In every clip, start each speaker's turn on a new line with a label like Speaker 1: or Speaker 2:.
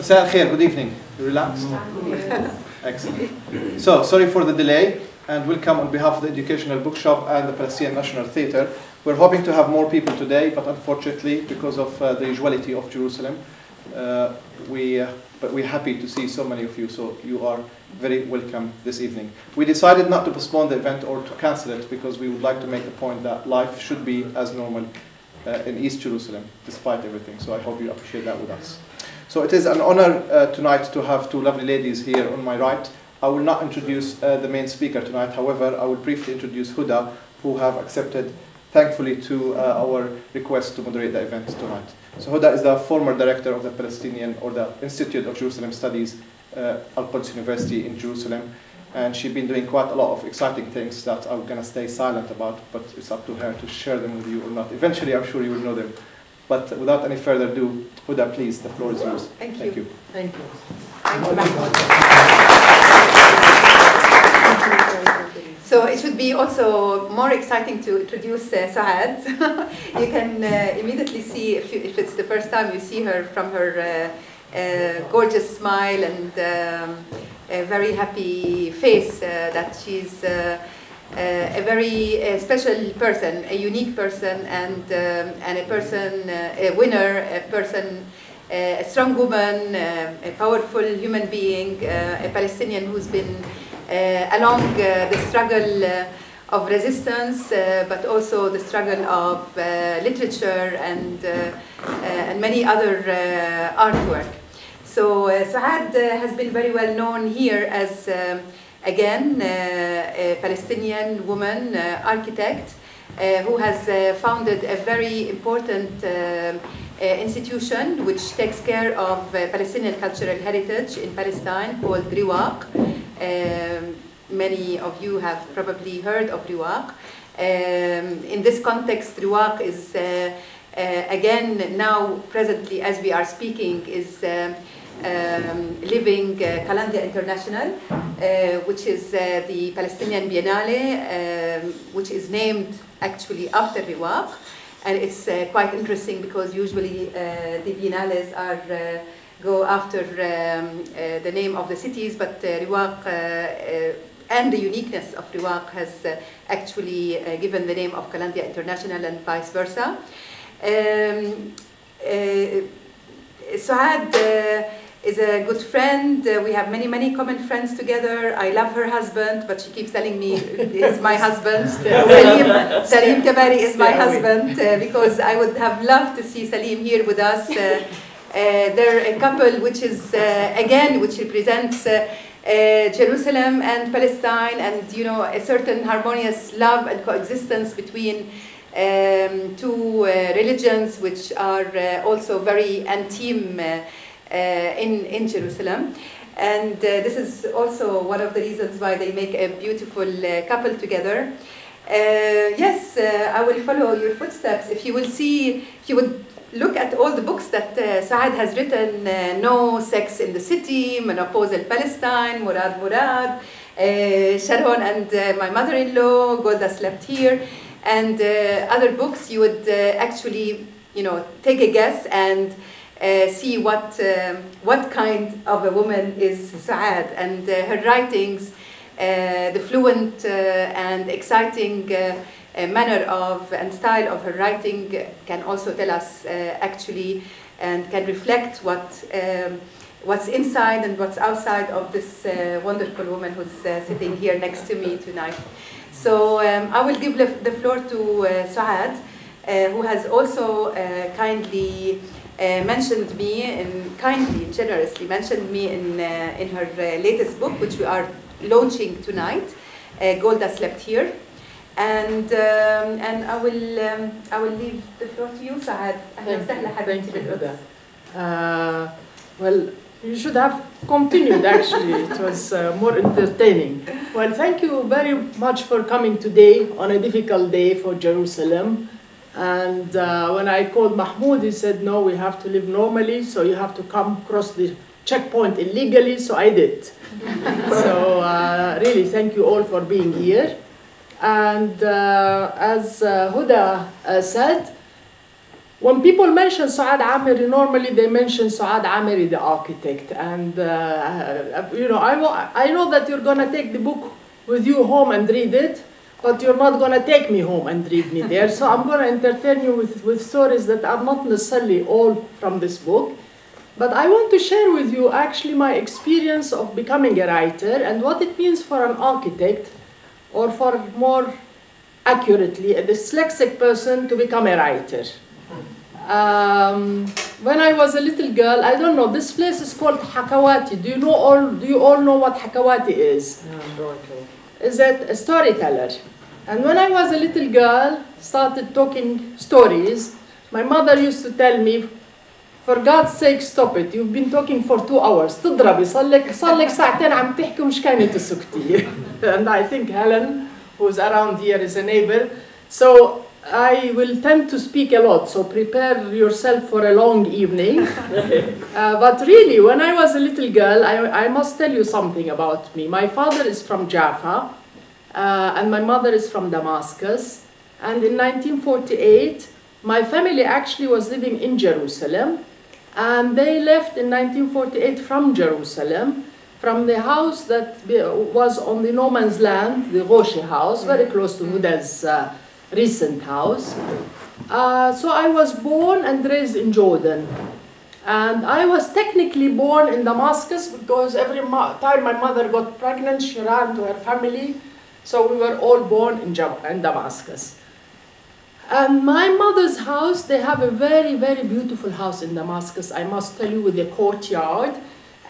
Speaker 1: مساء الخير, good evening. You relaxed? Excellent. So, sorry for the delay, and welcome on behalf of the Educational Bookshop and the Palestinian National Theatre. We're hoping to have more people today, but unfortunately, because of the usuality of Jerusalem, but we're happy to see so many of you, so you are very welcome this evening. We decided not to postpone the event or to cancel it because we would like to make the point that life should be as normal in East Jerusalem, despite everything. So I hope you appreciate that with us. So it is an honor tonight to have two lovely ladies here on my right. I will not introduce the main speaker tonight. However, I will briefly introduce Huda, who have accepted, thankfully, to our request to moderate the event tonight. So Huda is the former director of the Palestinian, or the Institute of Jerusalem Studies, AL-Quds University in Jerusalem. And she's been doing quite a lot of exciting things that I'm going to stay silent about, but it's up to her to share them with you or not. Eventually, I'm sure you will know them. But without any further ado, Huda, please, the floor is yours.
Speaker 2: Thank you.
Speaker 3: Thank you.
Speaker 2: So it should be also more exciting to introduce Suad. You can immediately see, if it's the first time you see her, from her gorgeous smile and a very happy face, that she's a very special person, a unique person, and a person, a winner, a person, a strong woman, a powerful human being, a Palestinian who's been along the struggle of resistance, but also the struggle of literature and many other artwork. So Suad has been very well known here as, again, a Palestinian woman architect who has founded a very important institution which takes care of Palestinian cultural heritage in Palestine called Riwaq. Many of you have probably heard of Riwaq. In this context, Riwaq is, again, now presently as we are speaking, is living Kalandia International, which is the Palestinian Biennale, which is named actually after Riwaq. And it's quite interesting because usually the biennales go after the name of the cities, but Riwaq and the uniqueness of Riwaq has actually given the name of Kalandia International and vice versa. Suad is a good friend. We have many common friends together. I love her husband, but she keeps telling me he's my husband. Salim Tabari is my husband, because I would have loved to see Salim here with us. They're a couple which is, again, which represents Jerusalem and Palestine, and a certain harmonious love and coexistence between two religions which are also very intimate in Jerusalem. And this is also one of the reasons why they make a beautiful couple together. Yes, I will follow your footsteps. If you would look at all the books that Suad has written, No Sex in the City, Menopausal Palestine, Murad, Sharon and My Mother-in-Law, Golda Slept Here, and other books, you would actually, take a guess and see what kind of a woman is Suad. And her writings, the fluent and exciting manner of and style of her writing can also tell us actually, and can reflect what's inside and what's outside of this wonderful woman who's sitting here next to me tonight. So I will give the floor to Suad, who has also kindly mentioned me, and generously mentioned me in her latest book, which we are launching tonight, Golda Slept Here. And I will leave the floor to you, Suad.
Speaker 3: Thank you, Huda. Well, you should have continued, actually. It was more entertaining. Well, thank you very much for coming today on a difficult day for Jerusalem. And when I called Mahmoud, he said, no, we have to live normally, so you have to come cross the checkpoint illegally, so I did. So really, thank you all for being here. And as Huda said, when people mention Suad Amiry, normally they mention Suad Amiry, the architect. And I know that you're going to take the book with you home and read it, but you're not going to take me home and read me there. So I'm going to entertain you with stories that are not necessarily all from this book. But I want to share with you actually my experience of becoming a writer and what it means for an architect, or for more accurately, a dyslexic person to become a writer. When I was a little girl, I don't know, this place is called Hakawati. Do you all know what Hakawati is? Is it a storyteller? And when I was a little girl, started talking stories, my mother used to tell me, for God's sake, stop it. You've been talking for 2 hours. تضربي صار لك ساعتين عم تحكي ومش كانت تسكتي. And I think Helen, who's around here, is a neighbor. So I will tend to speak a lot, so prepare yourself for a long evening. But really, when I was a little girl, I must tell you something about me. My father is from Jaffa, and my mother is from Damascus. And in 1948, my family actually was living in Jerusalem, and they left in 1948 from Jerusalem, from the house that was on the no man's land, the Roshi house, very close to Huda's recent house. So I was born and raised in Jordan. And I was technically born in Damascus because every time my mother got pregnant, she ran to her family. So we were all born in Damascus. And my mother's house, they have a very, very beautiful house in Damascus, I must tell you, with a courtyard.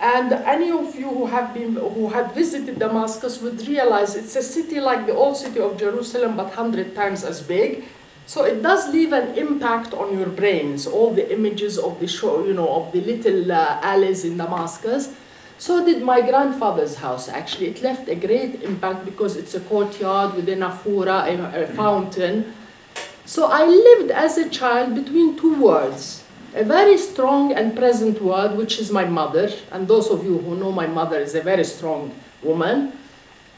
Speaker 3: And any of you who had visited Damascus would realize it's a city like the old city of Jerusalem, but 100 times as big. So it does leave an impact on your brains, all the images of the show, of the little alleys in Damascus. So did my grandfather's house, actually. It left a great impact because it's a courtyard with a nafura, a fountain. So I lived as a child between two worlds. A very strong and present word, which is my mother, and those of you who know my mother is a very strong woman,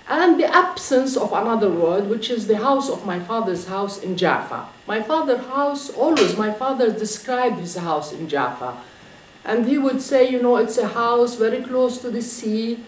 Speaker 3: and the absence of another word, which is the house of my father's house in Jaffa. My father's house, always, my father described his house in Jaffa. And he would say, it's a house very close to the sea.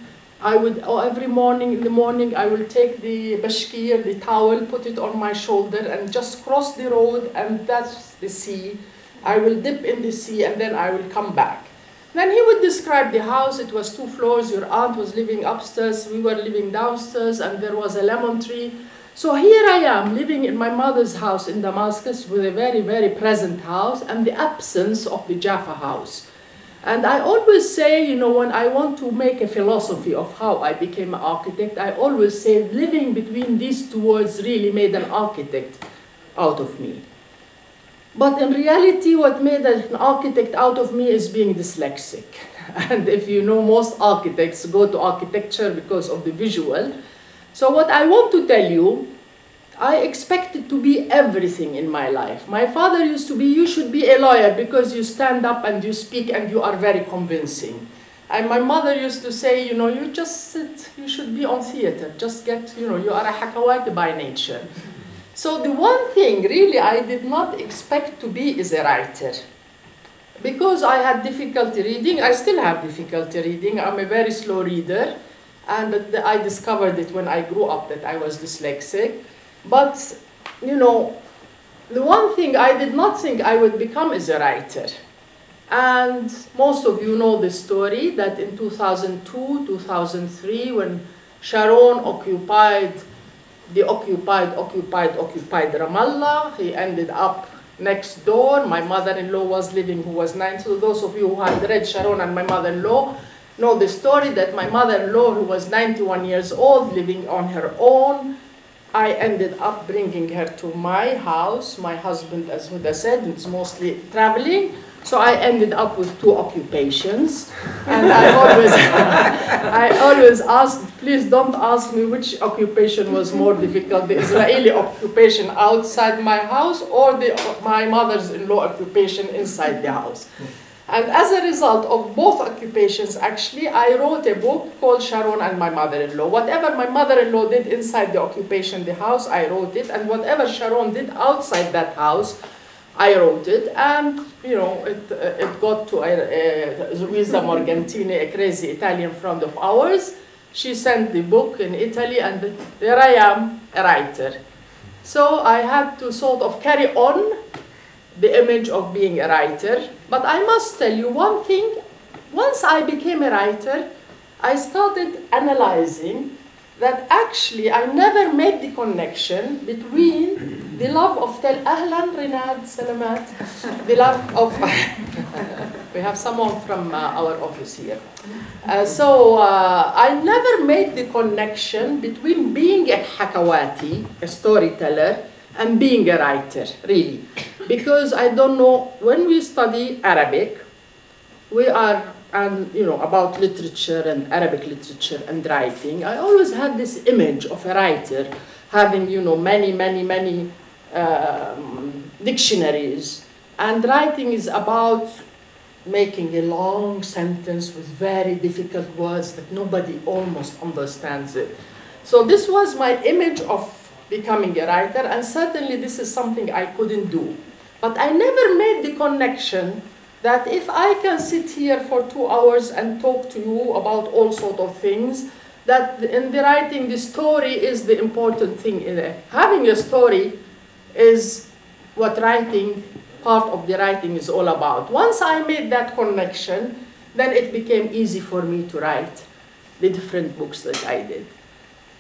Speaker 3: Every morning, in the morning, I will take the bashkir, the towel, put it on my shoulder, and just cross the road, and that's the sea. I will dip in the sea, and then I will come back. Then he would describe the house. It was 2 floors. Your aunt was living upstairs. We were living downstairs, and there was a lemon tree. So here I am, living in my mother's house in Damascus with a very, very present house and the absence of the Jaffa house. And I always say, when I want to make a philosophy of how I became an architect, I always say living between these two words really made an architect out of me. But in reality, what made an architect out of me is being dyslexic. And if you know, most architects go to architecture because of the visual. So what I want to tell you, I expected to be everything in my life. My father used to be, you should be a lawyer because you stand up and you speak and you are very convincing. And my mother used to say, you just sit, you should be on theater, just get, you are a Hakawati by nature. So the one thing really I did not expect to be is a writer. Because I had difficulty reading, I still have difficulty reading. I'm a very slow reader, and I discovered it when I grew up that I was dyslexic. But, the one thing I did not think I would become is a writer. And most of you know the story that in 2002, 2003, when Sharon occupied Ramallah, he ended up next door. My mother-in-law was living, who was 9. So those of you who had read Sharon and my mother-in-law know the story that my mother-in-law, who was 91 years old, living on her own, I ended up bringing her to my house. My husband, as Huda said, is mostly traveling. So I ended up with 2 occupations. And I always asked, please don't ask me which occupation was more difficult, the Israeli occupation outside my house or my mother-in-law occupation inside the house. And as a result of both occupations, actually, I wrote a book called Sharon and My Mother-in-Law. Whatever my mother-in-law did inside the occupation, the house, I wrote it. And whatever Sharon did outside that house, I wrote it, and it got to Luisa Morgantini, a crazy Italian friend of ours. She sent the book in Italy, and there I am, a writer. So I had to sort of carry on the image of being a writer. But I must tell you one thing. Once I became a writer, I started analyzing that actually I never made the connection between the love of Ahlan, Rinad, Salamat, the love of... We have someone from our office here. So I never made the connection between being a hakawati, a storyteller, and being a writer, really. Because I don't know, when we study Arabic, we are, about literature and Arabic literature and writing, I always had this image of a writer having, many dictionaries. And writing is about making a long sentence with very difficult words that nobody almost understands it. So this was my image of becoming a writer, and certainly this is something I couldn't do. But I never made the connection that if I can sit here for 2 hours and talk to you about all sorts of things, that in the writing, the story is the important thing in it. Having a story is what writing, part of the writing is all about. Once I made that connection, then it became easy for me to write the different books that I did.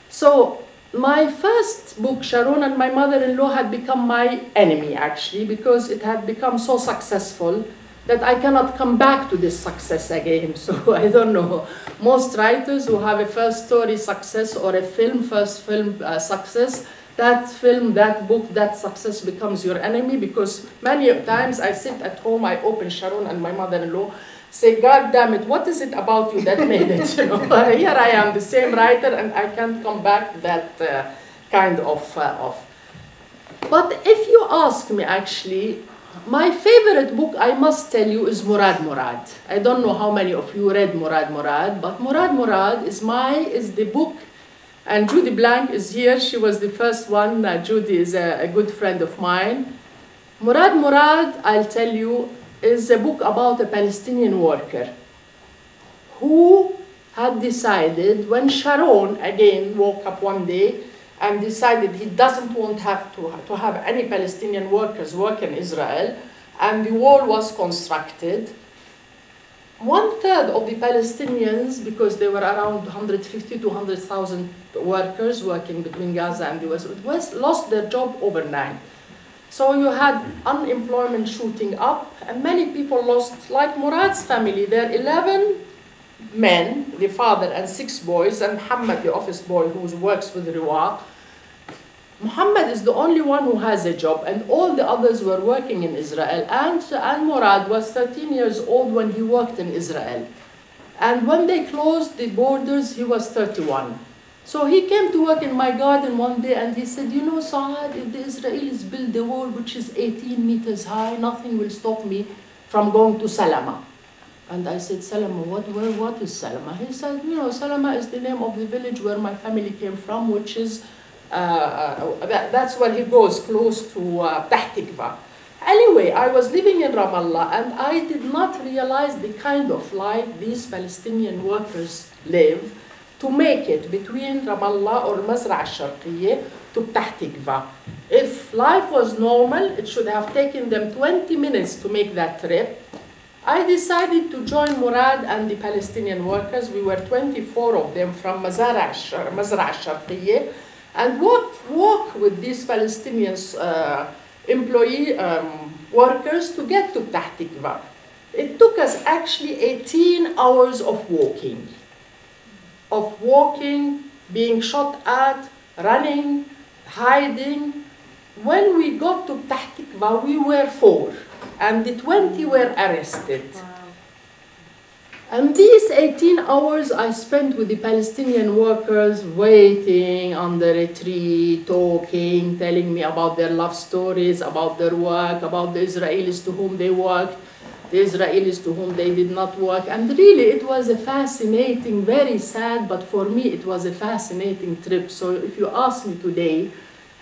Speaker 3: So my first book, Sharon and My Mother-in-Law, had become my enemy, actually, because it had become so successful that I cannot come back to this success again. So I don't know. Most writers who have a first story success or a first film success, that film, that book, that success becomes your enemy, because many times I sit at home, I open Sharon and My Mother-in-Law, say, God damn it, what is it about you that made it? Here I am, the same writer, and I can't come back to that kind of. But if you ask me, actually, my favorite book, I must tell you, is Murad Murad. I don't know how many of you read Murad Murad, but Murad Murad is the book, and Judy Blank is here. She was the first one. Judy is a good friend of mine. Murad Murad, I'll tell you, is a book about a Palestinian worker who had decided, when Sharon again woke up one day and decided he doesn't want to have any Palestinian workers work in Israel, and the wall was constructed, 1/3 of the Palestinians, because there were around 150 to 100,000 workers working between Gaza and the West, lost their job overnight. So you had unemployment shooting up, and many people lost, like Murad's family. There are 11 men, the father and 6 boys, and Muhammad, the office boy who works with Riwa. Muhammad is the only one who has a job, and all the others were working in Israel. And Murad was 13 years old when he worked in Israel. And when they closed the borders, he was 31. So he came to work in my garden one day, and he said, Saad, if the Israelis build the wall, which is 18 meters high, nothing will stop me from going to Salama. And I said, Salama, what is Salama? He said, Salama is the name of the village where my family came from, which is, that's where he goes, close to Tahtikva. Anyway, I was living in Ramallah, and I did not realize the kind of life these Palestinian workers live to make it between Ramallah or Mazra' al-Sharqiyya to Tahtikva. If life was normal, it should have taken them 20 minutes to make that trip. I decided to join Murad and the Palestinian workers. We were 24 of them from Mazra' al-Sharqiyya, and walk with these Palestinian workers to get to Tahtikva. It took us actually 18 hours of walking, being shot at, running, hiding. When we got to Tahtikva, we were 4, and the 20 were arrested. Wow. And these 18 hours I spent with the Palestinian workers, waiting under a tree, talking, telling me about their love stories, about their work, about the Israelis to whom they worked, the Israelis to whom they did not work. And really, it was a fascinating, very sad, but for me, it was a fascinating trip. So if you ask me today,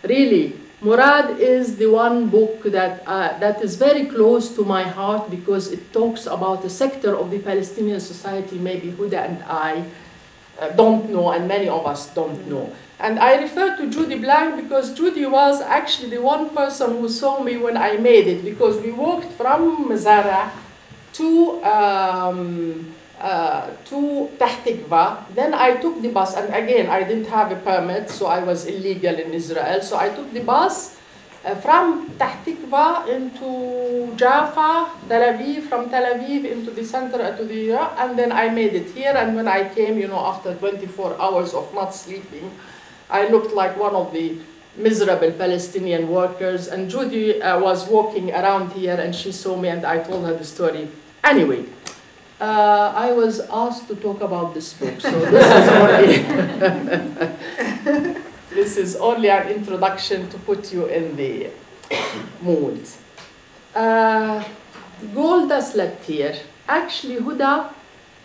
Speaker 3: really, Murad is the one book that is very close to my heart because it talks about a sector of the Palestinian society maybe Huda and I don't know, and many of us don't know. And I refer to Judy Blank because Judy was actually the one person who saw me when I made it, because we walked from Mazara to Tahtikva. Then I took the bus, and again, I didn't have a permit, so I was illegal in Israel. So I took the bus from Tahtikva into Jaffa, Tel Aviv, from Tel Aviv into the center to the and then I made it here. And when I came, you know, after 24 hours of not sleeping, I looked like one of the miserable Palestinian workers. And Judy was walking around here, and she saw me, and I told her the story. Anyway, I was asked to talk about this book, so this is only this is only an introduction to put you in the mood. Golda Slept Here. Actually, Huda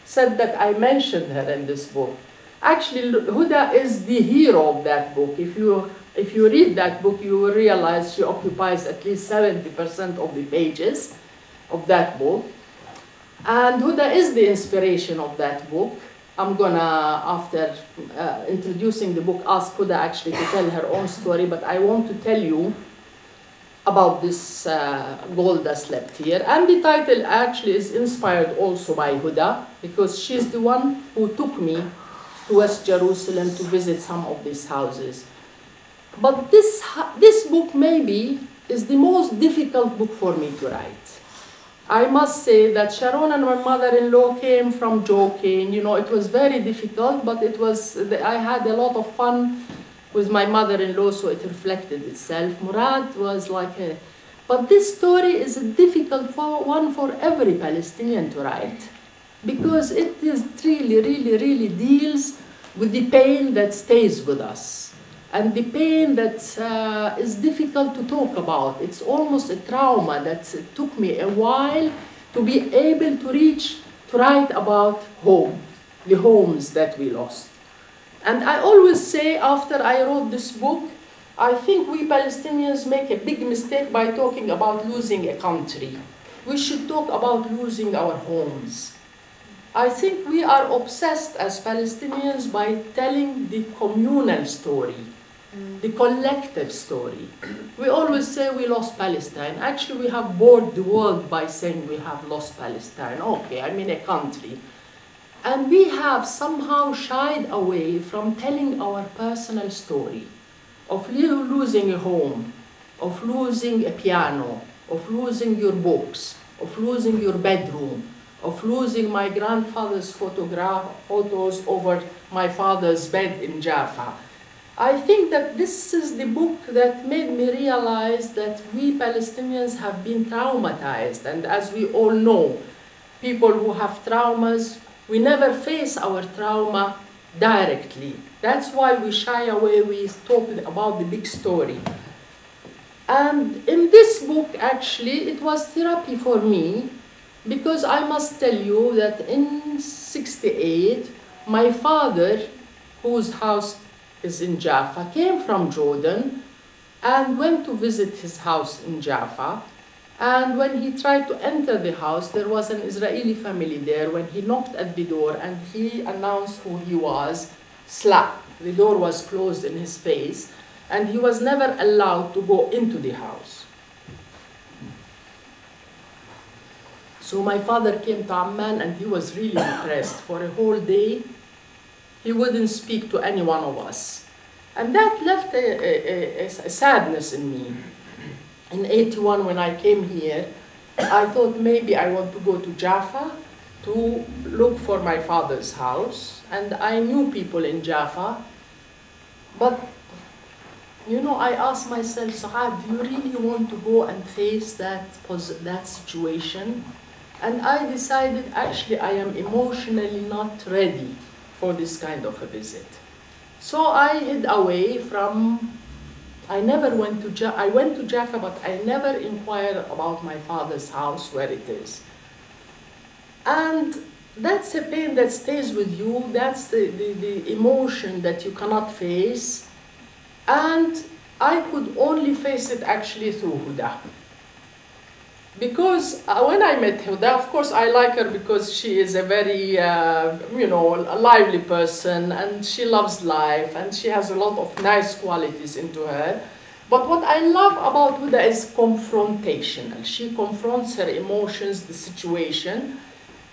Speaker 3: said that I mentioned her in this book. Actually, Huda is the hero of that book. If you read that book, you will realize she occupies at least 70% of the pages of that book. And Huda is the inspiration of that book. I'm gonna, after introducing the book, ask Huda actually to tell her own story, but I want to tell you about this Golda Slept Here. And the title actually is inspired also by Huda, because she's the one who took me to West Jerusalem to visit some of these houses. But this book maybe is the most difficult book for me to write. I must say that Sharon and my mother-in-law came from joking. You know, it was very difficult, but I had a lot of fun with my mother-in-law, so it reflected itself. Murad was like but this story is a difficult one for every Palestinian to write, because it really deals with the pain that stays with us. And the pain that is difficult to talk about. It's almost a trauma that took me a while to be able to write about home, the homes that we lost. And I always say, after I wrote this book, I think we Palestinians make a big mistake by talking about losing a country. We should talk about losing our homes. I think we are obsessed as Palestinians by telling the communal story, the collective story. We always say we lost Palestine. Actually, we have bored the world by saying we have lost Palestine. Okay, I mean a country. And we have somehow shied away from telling our personal story of losing a home, of losing a piano, of losing your books, of losing your bedroom, of losing my grandfather's photos over my father's bed in Jaffa. I think that this is the book that made me realize that we Palestinians have been traumatized. And as we all know, people who have traumas, we never face our trauma directly. That's why we shy away, we talk about the big story. And in this book, actually, it was therapy for me, because I must tell you that in '68, my father, whose house is in Jaffa, came from Jordan and went to visit his house in Jaffa. And when he tried to enter the house, there was an Israeli family there. When he knocked at the door and he announced who he was, slap. The door was closed in his face, and he was never allowed to go into the house. So my father came to Amman, and he was really depressed. For a whole day, he wouldn't speak to any one of us. And that left a sadness in me. In '81, when I came here, I thought maybe I want to go to Jaffa to look for my father's house. And I knew people in Jaffa. But, you know, I asked myself, Suad, do you really want to go and face that situation? And I decided, actually, I am emotionally not ready for this kind of a visit. So I hid away from, I went to Jaffa, but I never inquired about my father's house, where it is. And that's a pain that stays with you. That's the emotion that you cannot face. And I could only face it actually through Huda. Because when I met Huda, of course I like her because she is a very, you know, a lively person, and she loves life, and she has a lot of nice qualities into her. But what I love about Huda is confrontational. She confronts her emotions, the situation.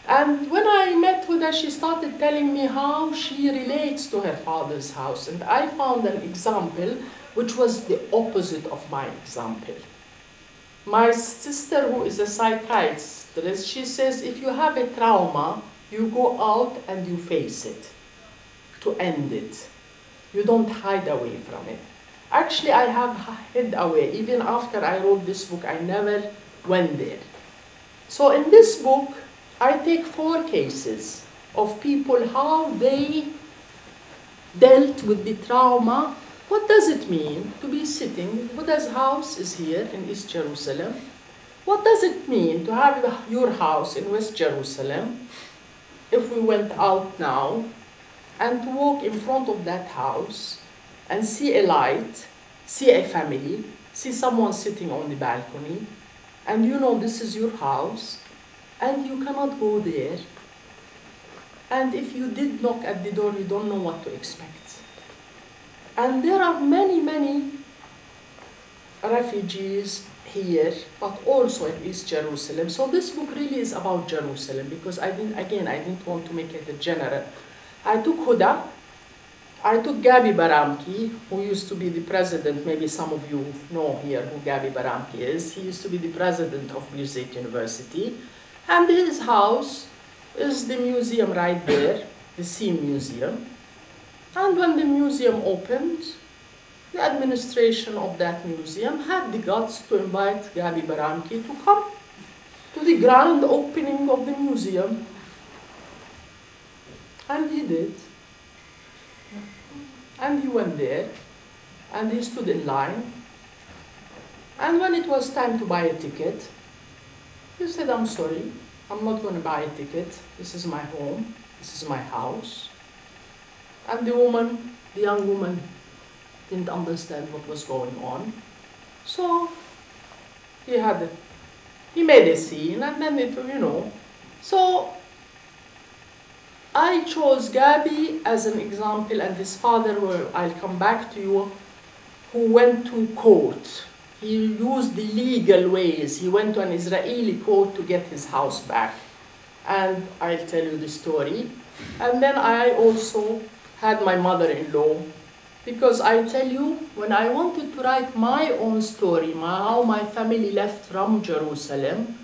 Speaker 3: And when I met Huda, she started telling me how she relates to her father's house. And I found an example which was the opposite of my example. My sister, who is a psychiatrist, she says if you have a trauma, you go out and you face it to end it. You don't hide away from it. Actually, I have hid away. Even after I wrote this book, I never went there. So in this book, I take 4 cases of people, how they dealt with the trauma. What does it mean to be sitting? Buddha's house is here in East Jerusalem. What does it mean to have your house in West Jerusalem, if we went out now, and to walk in front of that house and see a light, see a family, see someone sitting on the balcony, and you know this is your house, and you cannot go there. And if you did knock at the door, you don't know what to expect. And there are many, many refugees here, but also in East Jerusalem. So this book really is about Jerusalem, because I didn't want to make it a general. I took Huda, I took Gabi Baramki, who used to be the president. Maybe some of you know here who Gabi Baramki is. He used to be the president of Birzeit University. And his house is the museum right there, the Sea Museum. And when the museum opened, the administration of that museum had the guts to invite Gabi Baramki to come to the grand opening of the museum. And he did. And he went there, and he stood in line. And when it was time to buy a ticket, he said, I'm sorry, I'm not going to buy a ticket. This is my home, this is my house. And the young woman, didn't understand what was going on. So he made a scene, and then it, you know. So I chose Gabi as an example, and his father, I'll come back to you, who went to court. He used the legal ways. He went to an Israeli court to get his house back. And I'll tell you the story. And then I also had my mother-in-law, because I tell you, when I wanted to write my own story, how my family left from Jerusalem,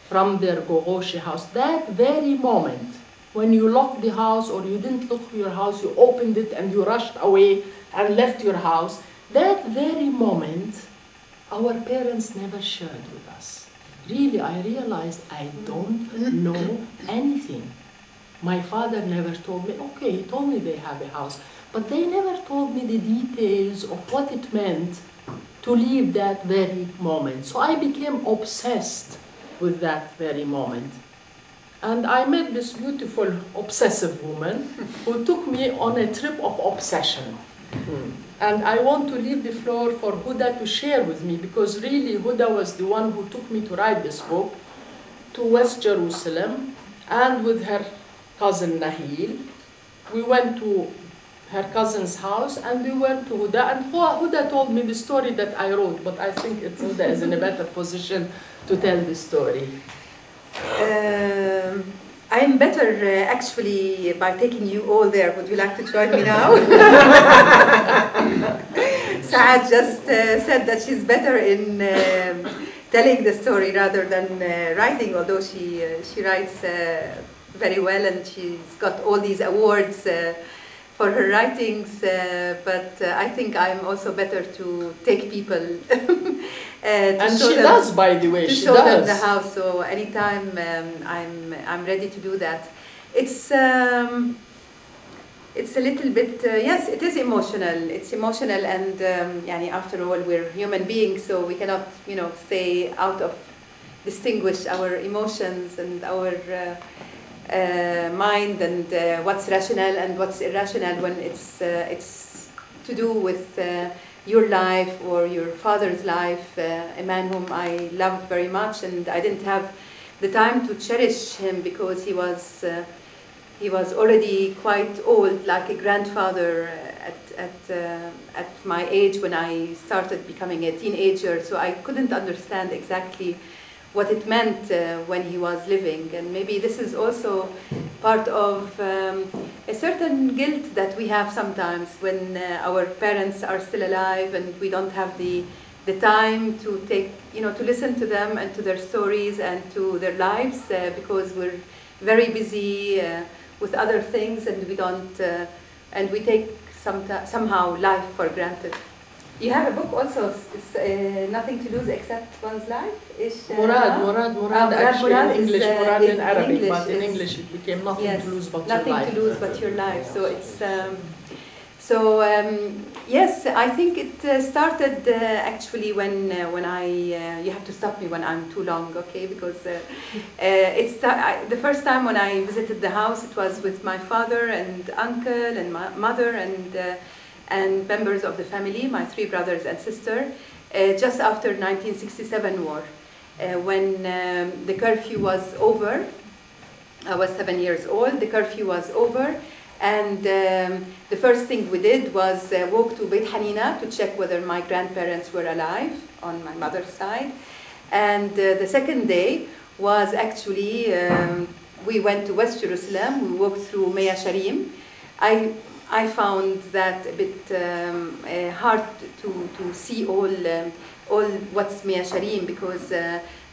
Speaker 3: from their Gogoshi house, that very moment, when you locked the house or you didn't lock your house, you opened it and you rushed away and left your house, that very moment, our parents never shared with us. Really, I realized I don't know anything. My father never told me, okay, he told me they have a house, but they never told me the details of what it meant to leave that very moment. So I became obsessed with that very moment. And I met this beautiful, obsessive woman who took me on a trip of obsession. And I want to leave the floor for Huda to share with me, because really Huda was the one who took me to write this book to West Jerusalem, and with her cousin Nahil. We went to her cousin's house, and we went to Huda, and Huda told me the story that I wrote, but I think Huda is in a better position to tell the story.
Speaker 2: I'm better actually by taking you all there. Would you like to join me now? Saad just said that she's better in telling the story rather than writing, although she writes very well, and she's got all these awards for her writings, but I think I'm also better to take people
Speaker 3: and she does, by the way, she does. To show them the
Speaker 2: house, so anytime I'm ready to do that. It's a little bit, yes, it is emotional. It's emotional, and after all, we're human beings, so we cannot, stay out of distinguish our emotions and our mind, and what's rational and what's irrational when it's to do with your life or your father's life, a man whom I loved very much, and I didn't have the time to cherish him because he was already quite old, like a grandfather at my age when I started becoming a teenager. So I couldn't understand exactly what it meant when he was living. And maybe this is also part of a certain guilt that we have sometimes when our parents are still alive and we don't have the time to take, to listen to them and to their stories and to their lives because we're very busy with other things, and we don't, and we take somehow life for granted. You have a book also, it's Nothing to Lose Except One's Life.
Speaker 3: Murad actually
Speaker 2: Murad
Speaker 3: in English, Murad in Arabic,
Speaker 2: English
Speaker 3: but in English it became Nothing to Lose But Your Life.
Speaker 2: Nothing to Lose But Your Life. So it's, yes, I think it started actually when I, you have to stop me when I'm too long, okay? Because the first time when I visited the house, it was with my father and uncle and my mother and members of the family, my 3 brothers and sister, just after 1967 war, when the curfew was over. I was 7 years old, the curfew was over, and the first thing we did was walk to Beit Hanina to check whether my grandparents were alive on my mother's side. And the second day was actually, we went to West Jerusalem, we walked through Mea Sharim. I found that a bit hard to see all what's Mea Sharim, because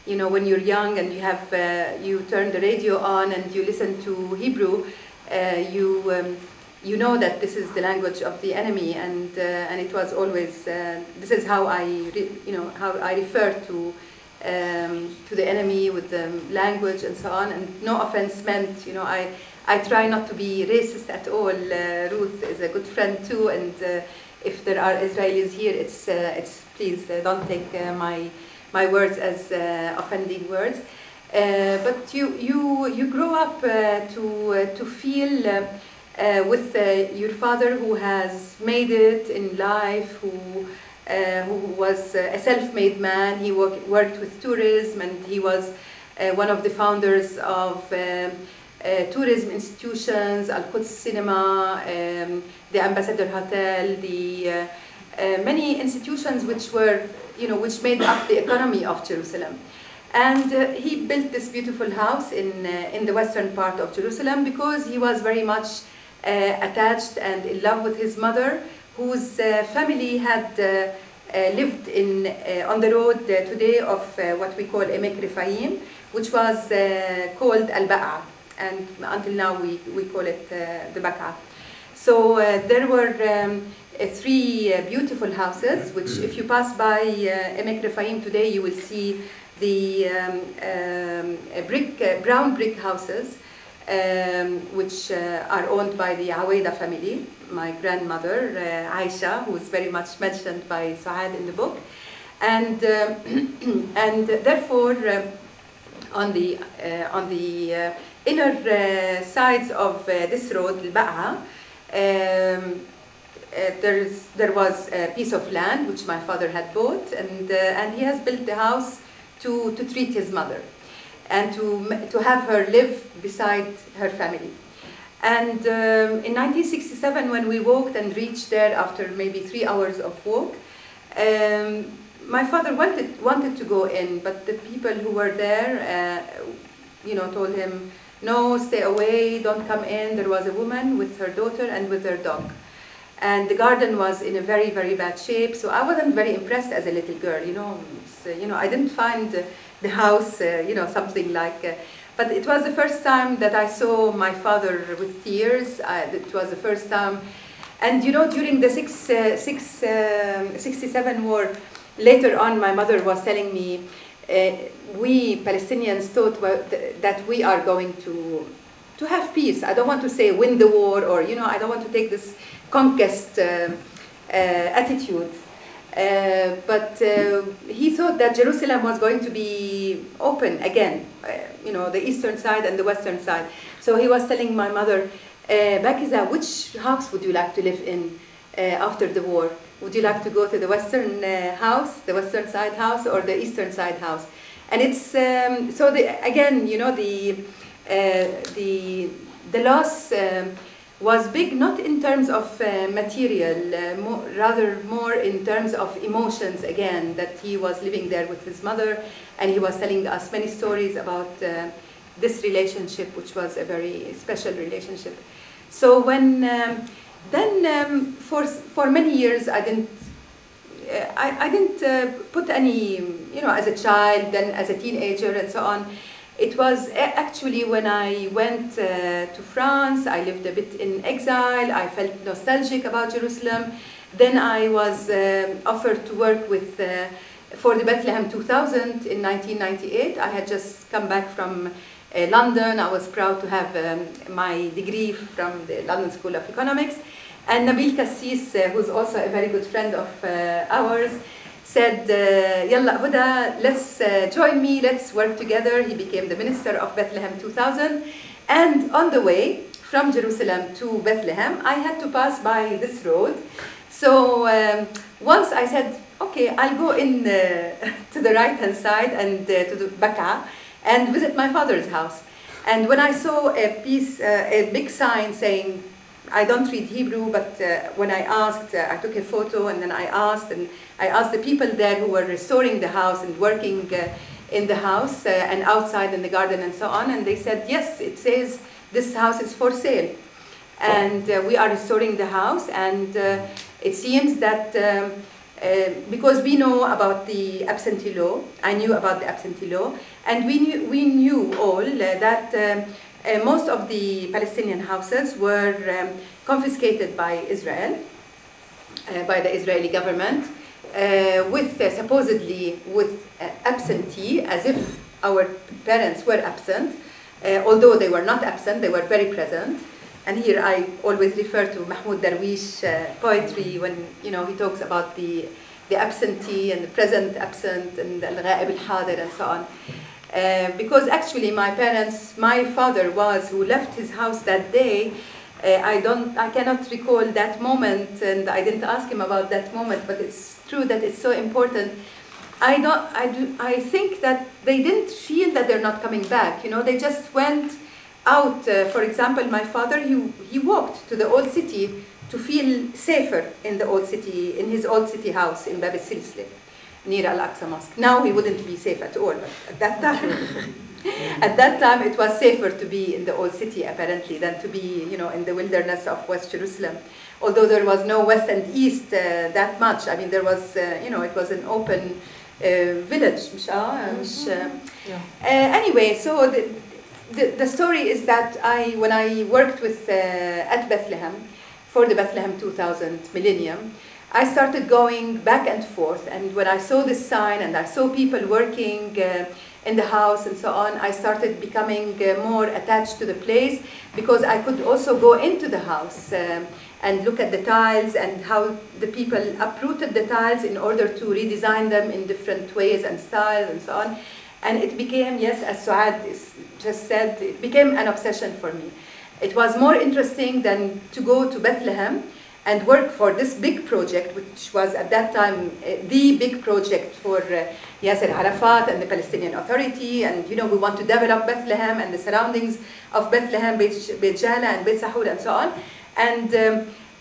Speaker 2: when you're young and you turn the radio on and you listen to Hebrew, you know that this is the language of the enemy, and it was always this is how I refer to the enemy with the language and so on. And no offense meant, I try not to be racist at all. Ruth is a good friend too, and if there are Israelis here, it's please don't take my words as offending words. But you grow up to feel with your father, who has made it in life, who was a self-made man. He worked with tourism, and he was one of the founders of tourism institutions, AL-Quds Cinema, the Ambassador Hotel, the many institutions which were, which made up the economy of Jerusalem. And he built this beautiful house in the western part of Jerusalem because he was very much attached and in love with his mother, whose family had lived on the road today of what we call Emek Refaim, which was called Al-Ba'a, and until now we call it the Baqa. So there were 3 beautiful houses, which if you pass by Emek Refaim today, you will see the brown brick houses, which are owned by the Awaida family, my grandmother, Aisha, who is very much mentioned by Suad in the book. And therefore, on the inner sides of this road, Al-Ba'a, there was a piece of land which my father had bought, and he has built the house to treat his mother and to have her live beside her family. And in 1967, when we walked and reached there after maybe 3 hours of walk, my father wanted to go in, but the people who were there, told him, no, stay away, don't come in. There was a woman with her daughter and with her dog. And the garden was in a very, very bad shape, so I wasn't very impressed as a little girl, I didn't find the house, something like, but it was the first time that I saw my father with tears. It was the first time, and during the 67 war, later on my mother was telling me, we Palestinians thought that we are going to have peace. I don't want to say win the war, or I don't want to take this conquest attitude. But he thought that Jerusalem was going to be open again, the eastern side and the western side. So he was telling my mother, Bakiza, which house would you like to live in after the war? would you like to go to the western house, the western side house, or the eastern side house? And it's so again, you know, the loss was big, not in terms of material, rather more in terms of emotions. Again, that he was living there with his mother, and he was telling us many stories about this relationship, which was a very special relationship. So when then for many years I didn't put any, you know, as a child, then as a teenager and so on. It was actually when I went to France, I lived a bit in exile, I felt nostalgic about Jerusalem. Then I was offered to work with for the Bethlehem 2000 in 1998. I had just come back from London. I was proud to have my degree from the London School of Economics. And Nabil Kassis, who's also a very good friend of ours, said, Yalla Huda, let's join me, let's work together. He became the minister of Bethlehem 2000. And on the way from Jerusalem to Bethlehem, I had to pass by this road. So once I said, okay, I'll go in to the right-hand side and to the Baka and visit my father's house. And when I saw a big sign saying, I don't read Hebrew, but when I asked, I took a photo, and then I asked the people there who were restoring the house and working in the house and outside in the garden and so on, and they said, yes, it says this house is for sale. And we are restoring the house, and it seems that because we know about the absentee law, I knew about the absentee law, and we knew all that most of the Palestinian houses were confiscated by Israel, by the Israeli government, with supposedly with absentee, as if our parents were absent, although they were not absent, they were very present. And here I always refer to Mahmoud Darwish poetry when, you know, he talks about the absentee and the present absent and al-ghaib al-hadir and so on. Because actually my father who left his house that day. I cannot recall that moment, and I didn't ask him about that moment, but it's true that it's so important. I think that they didn't feel that they're not coming back. You know, they just went out. For example, my father, he walked to the old city to feel safer in the old city, in his old city house in Bab el-Silsile, near Al-Aqsa Mosque. Now he wouldn't be safe at all, but at that time it was safer to be in the old city apparently than to be, you know, in the wilderness of West Jerusalem. Although there was no west and east that much. I mean, there was, you know, it was an open village. Anyway, so the story is that when I worked with at Bethlehem for the Bethlehem 2000 millennium, I started going back and forth, and when I saw this sign and I saw people working in the house and so on, I started becoming more attached to the place, because I could also go into the house and look at the tiles and how the people uprooted the tiles in order to redesign them in different ways and styles and so on. And it became, yes, as Suad just said, it became an obsession for me. It was more interesting than to go to Bethlehem and work for this big project, which was at that time the big project for Yasser Arafat and the Palestinian Authority. And, you know, we want to develop Bethlehem and the surroundings of Bethlehem, Beit Jala and Beit Sahur and so on. And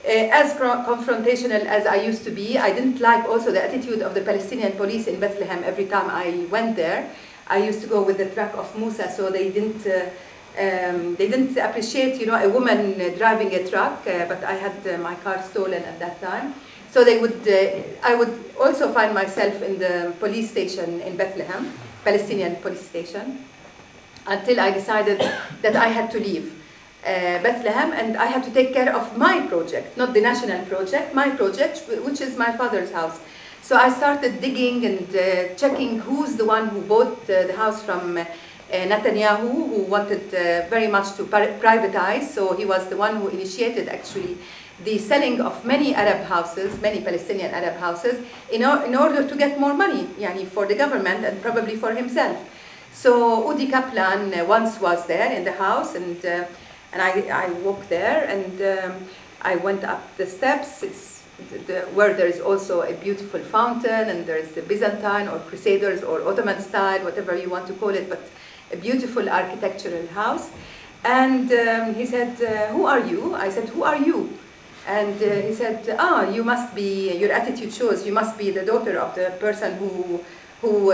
Speaker 2: as confrontational as I used to be, I didn't like also the attitude of the Palestinian police in Bethlehem every time I went there. I used to go with the truck of Musa, so they didn't appreciate, you know, a woman driving a truck, but I had my car stolen at that time. So I would also find myself in the police station in Bethlehem, Palestinian police station, until I decided that I had to leave Bethlehem, and I had to take care of my project, not the national project, my project, which is my father's house. So I started digging and checking who's the one who bought the house from Netanyahu, who wanted very much to privatize. So he was the one who initiated actually the selling of many Arab houses, many Palestinian Arab houses, in order to get more money, yani, for the government and probably for himself. So Udi Kaplan once was there in the house, and I walked there, and I went up the steps. It's where there is also a beautiful fountain, and there is the Byzantine or Crusaders or Ottoman style, whatever you want to call it, but a beautiful architectural house. And he said, who are you? I said, who are you? And he said, you must be, your attitude shows you must be the daughter of the person who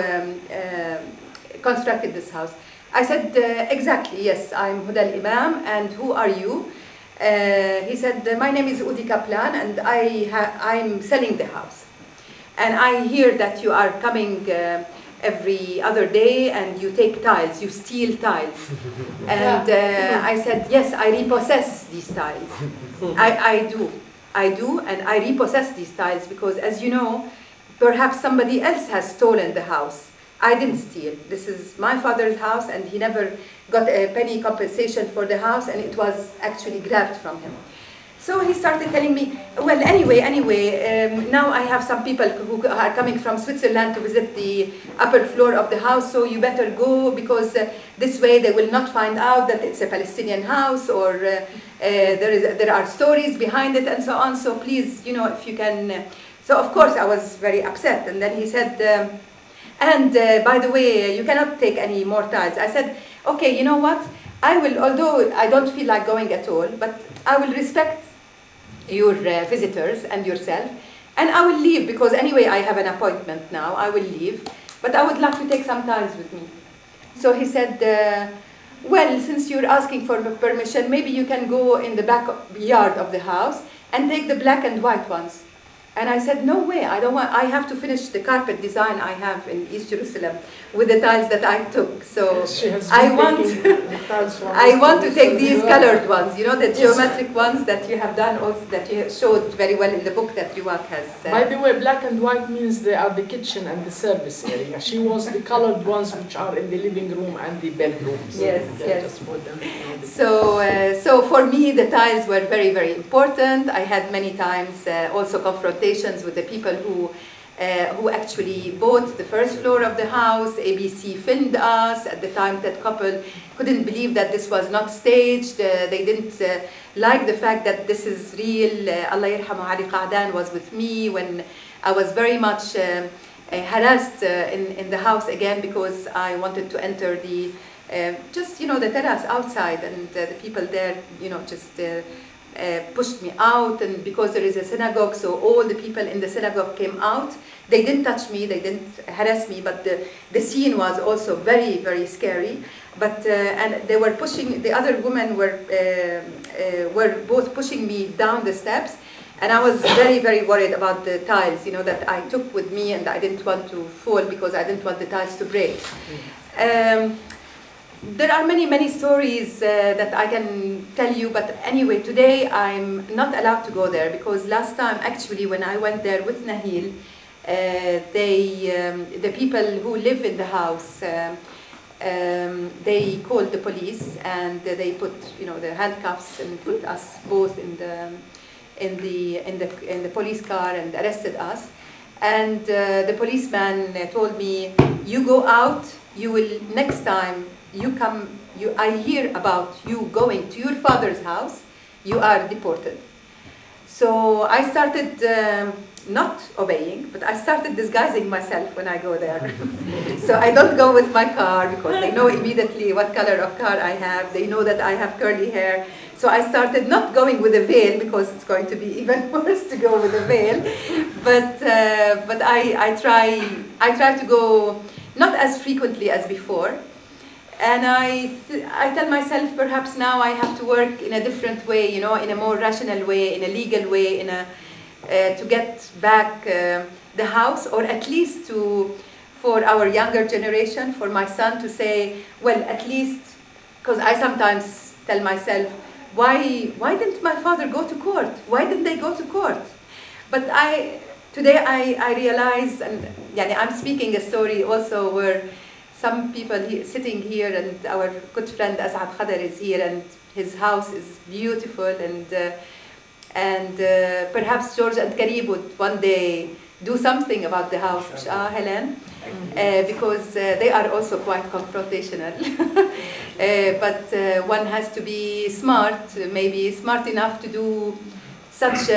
Speaker 2: constructed this house. I said, exactly, yes, I'm Huda Imam, and who are you? He said, my name is Udi Kaplan, and I'm selling the house. And I hear that you are coming every other day, and you take tiles, you steal tiles. And I said, yes, I repossess these tiles. I do, and I repossess these tiles because, as you know, perhaps somebody else has stolen the house. I didn't steal. This is my father's house, and he never got a penny compensation for the house, and it was actually grabbed from him. So he started telling me, well, anyway, now I have some people who are coming from Switzerland to visit the upper floor of the house, so you better go, because this way they will not find out that it's a Palestinian house, or there are stories behind it, and so on, so please, if you can. So of course I was very upset, and then he said, by the way, you cannot take any more tiles. I said, okay, you know what? I will, although I don't feel like going at all, but I will respect your visitors and yourself, and I will leave, because anyway I have an appointment now. I will leave, but I would like to take some tiles with me. So he said, well, since you're asking for permission, maybe you can go in the backyard of the house and take the black and white ones. And I said, no way, I don't want, I have to finish the carpet design I have in East Jerusalem with the tiles that I took. So I want to take these colored ones, the geometric ones that you have done, also that you showed very well in the book that Ruwak has.
Speaker 3: By the way, black and white means they are the kitchen and the service area. She wants the colored ones which are in the living room and the bedrooms.
Speaker 2: Yes, yes.
Speaker 3: Just for them.
Speaker 2: So for me, the tiles were very, very important. I had many times also confrontations with the people who actually bought the first floor of the house. ABC filmed us. At the time, that couple couldn't believe that this was not staged. They didn't like the fact that this is real. Allah yarhamu Ali Qa'dan was with me when I was very much harassed in the house again, because I wanted to enter the the terrace outside, and the people there just pushed me out, and because there is a synagogue, so all the people in the synagogue came out. They didn't touch me, they didn't harass me, but the scene was also very, very scary. But and they were pushing, the other women were both pushing me down the steps, and I was very, very worried about the tiles, that I took with me, and I didn't want to fall because I didn't want the tiles to break. There are many, many stories that I can tell you, but anyway, today I'm not allowed to go there, because last time, actually, when I went there with Nahil, the people who live in the house, they called the police, and they put the handcuffs and put us both in the police car and arrested us. And the policeman told me, you go out, you will next time I hear about you going to your father's house, you are deported. So I started not obeying, but I started disguising myself when I go there. So I don't go with my car, because they know immediately what color of car I have. They know that I have curly hair. So I started not going with a veil, because it's going to be even worse to go with a veil. But I try to go not as frequently as before. And I tell myself, perhaps now I have to work in a different way, in a more rational way, in a legal way, to get back the house, or at least for our younger generation, for my son to say, well, at least, because I sometimes tell myself, why didn't my father go to court? Why didn't they go to court? But today I realize, and I'm speaking a story also where some people sitting here, and our good friend Asad Khadr is here, and his house is beautiful, and perhaps George and Kareem would one day do something about the house, Helen, because they are also quite confrontational. But one has to be smart, maybe smart enough to do such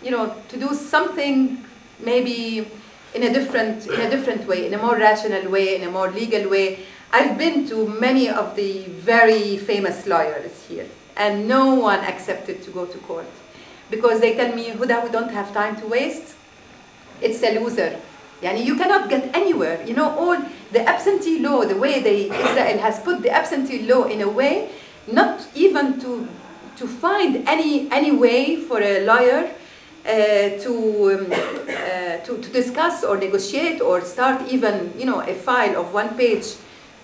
Speaker 2: to do something maybe in a different way, in a more rational way, in a more legal way. I've been to many of the very famous lawyers here, and no one accepted to go to court because they tell me, Huda, we don't have time to waste. It's a loser. Yani you cannot get anywhere. All the absentee law, the way Israel has put the absentee law in a way, not even to find any way for a lawyer to discuss or negotiate or start even a file of 1 page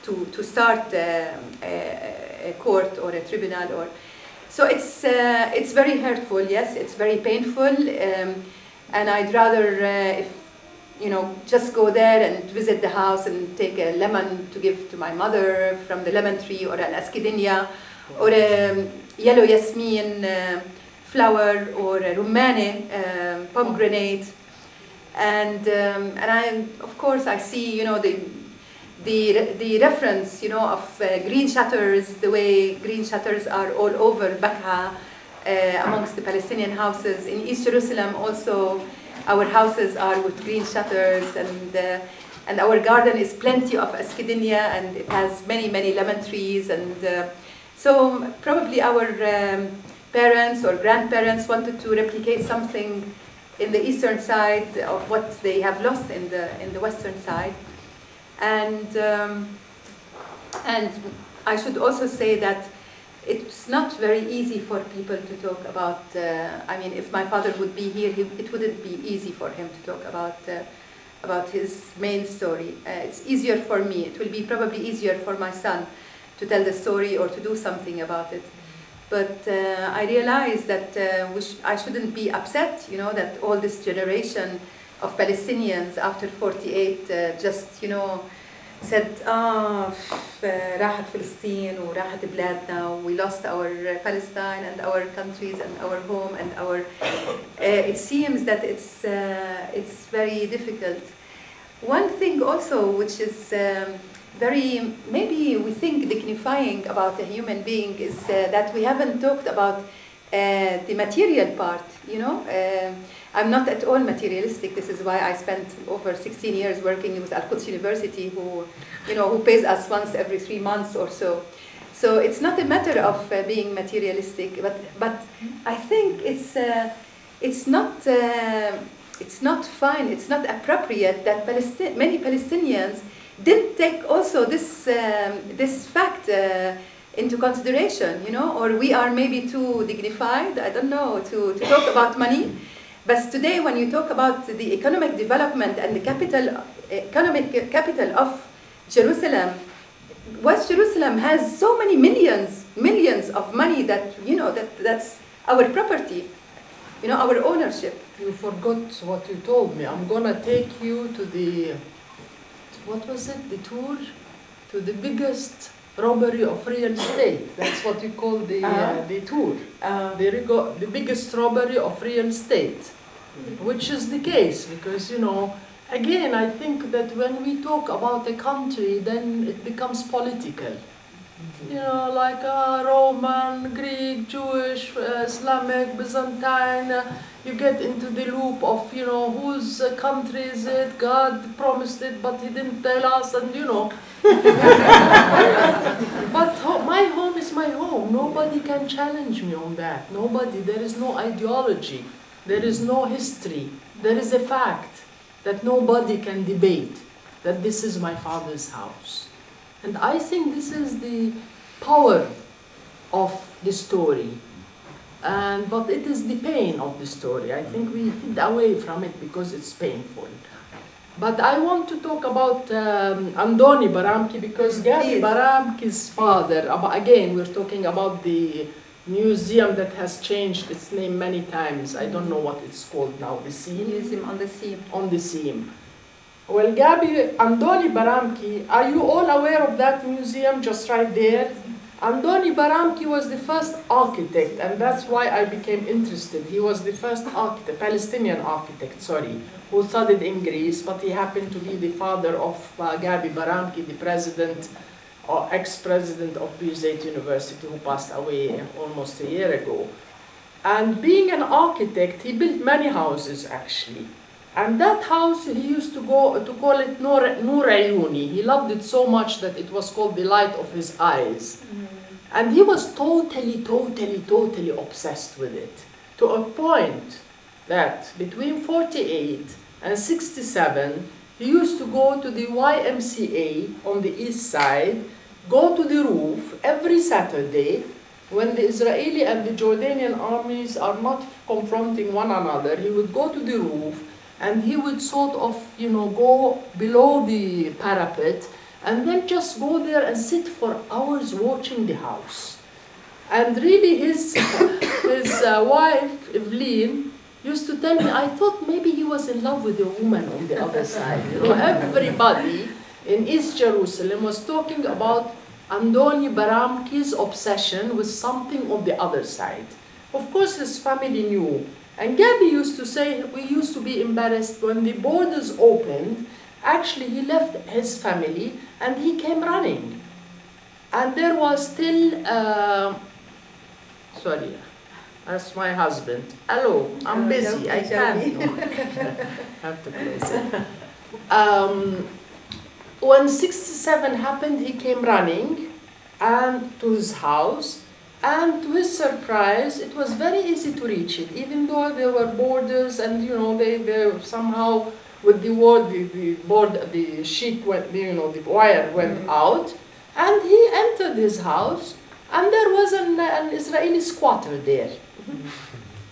Speaker 2: to start a court or a tribunal. So it's very hurtful. Yes, it's very painful, and I'd rather just go there and visit the house and take a lemon to give to my mother from the lemon tree, or an askidinia, or a yellow yasmin flower, or a rumane pomegranate, and I, of course, I see the reference of green shutters, the way green shutters are all over Bakha, amongst the Palestinian houses in East Jerusalem. Also, our houses are with green shutters, and our garden is plenty of askidinia, and it has many lemon trees, and so probably our parents or grandparents wanted to replicate something in the eastern side of what they have lost in the western side, and I should also say that it's not very easy for people to talk about. If my father would be here, it wouldn't be easy for him to talk about his main story. It's easier for me. It will be probably easier for my son to tell the story or to do something about it. But I realize that I shouldn't be upset, that all this generation of Palestinians after 48 just, said, راحت فلسطين وراحت بلادنا, we lost our Palestine and our countries and our home and our. It seems that it's very difficult. One thing also, which is very, maybe we think dignifying about a human being, is that we haven't talked about the material part. I'm not at all materialistic. This is why I spent over 16 years working with AL-Quds University, who pays us once every 3 months or so. So it's not a matter of being materialistic, but I think it's not fine. It's not appropriate that many Palestinians didn't take also this fact into consideration, or we are maybe too dignified, I don't know, to talk about money. But today, when you talk about the economic development and the economic capital of Jerusalem, West Jerusalem has so many millions of money that, that's our property, our ownership.
Speaker 3: You forgot what you told me. I'm gonna take you to the, what was it, the tour? To the biggest robbery of real estate. That's what you call the tour. The biggest robbery of real estate, which is the case, because, again, I think that when we talk about a country, then it becomes political. Like Roman, Greek, Jewish, Islamic, Byzantine, you get into the loop of, whose country is it? God promised it, but he didn't tell us, and But my home is my home. Nobody can challenge me on that. Nobody. There is no ideology. There is no history. There is a fact that nobody can debate, that this is my father's house. And I think this is the power of the story. But it is the pain of the story. I think we hid away from it because it's painful. But I want to talk about Andoni Baramki, because Gabi Baramki's father, again, we're talking about the museum that has changed its name many times. I don't know what it's called now, the Seam?
Speaker 2: Museum on the Seam.
Speaker 3: On the Seam. Well, Gabi, Andoni Baramki, are you all aware of that museum just right there? Andoni Baramki was the first architect, and that's why I became interested. He was the first architect, Palestinian architect, who studied in Greece, but he happened to be the father of Gabi Baramki, the president or ex-president of Birzeit University, who passed away almost a year ago. And being an architect, he built many houses actually. And that house, he used to call it Nur Ayuni. He loved it so much that it was called the light of his eyes. And he was totally obsessed with it. To a point that between 48 and 67, he used to go to the YMCA on the east side, go to the roof every Saturday, when the Israeli and the Jordanian armies are not confronting one another. He would go to the roof and he would sort of, go below the parapet and then just go there and sit for hours watching the house. And really his wife, Evelyn, used to tell me, I thought maybe he was in love with a woman on the other side. Everybody in East Jerusalem was talking about Andoni Baramki's obsession with something on the other side. Of course, his family knew. And Gabi used to say, we used to be embarrassed when the borders opened. Actually, he left his family and he came running. And there was still, sorry, that's my husband. Hello, I'm busy, I can't. Have to close it. When 67 happened, he came running and to his house. And to his surprise, it was very easy to reach it, even though there were borders and, they somehow, with the word, the sheet went, the wire went out. And he entered his house, and there was an Israeli squatter there.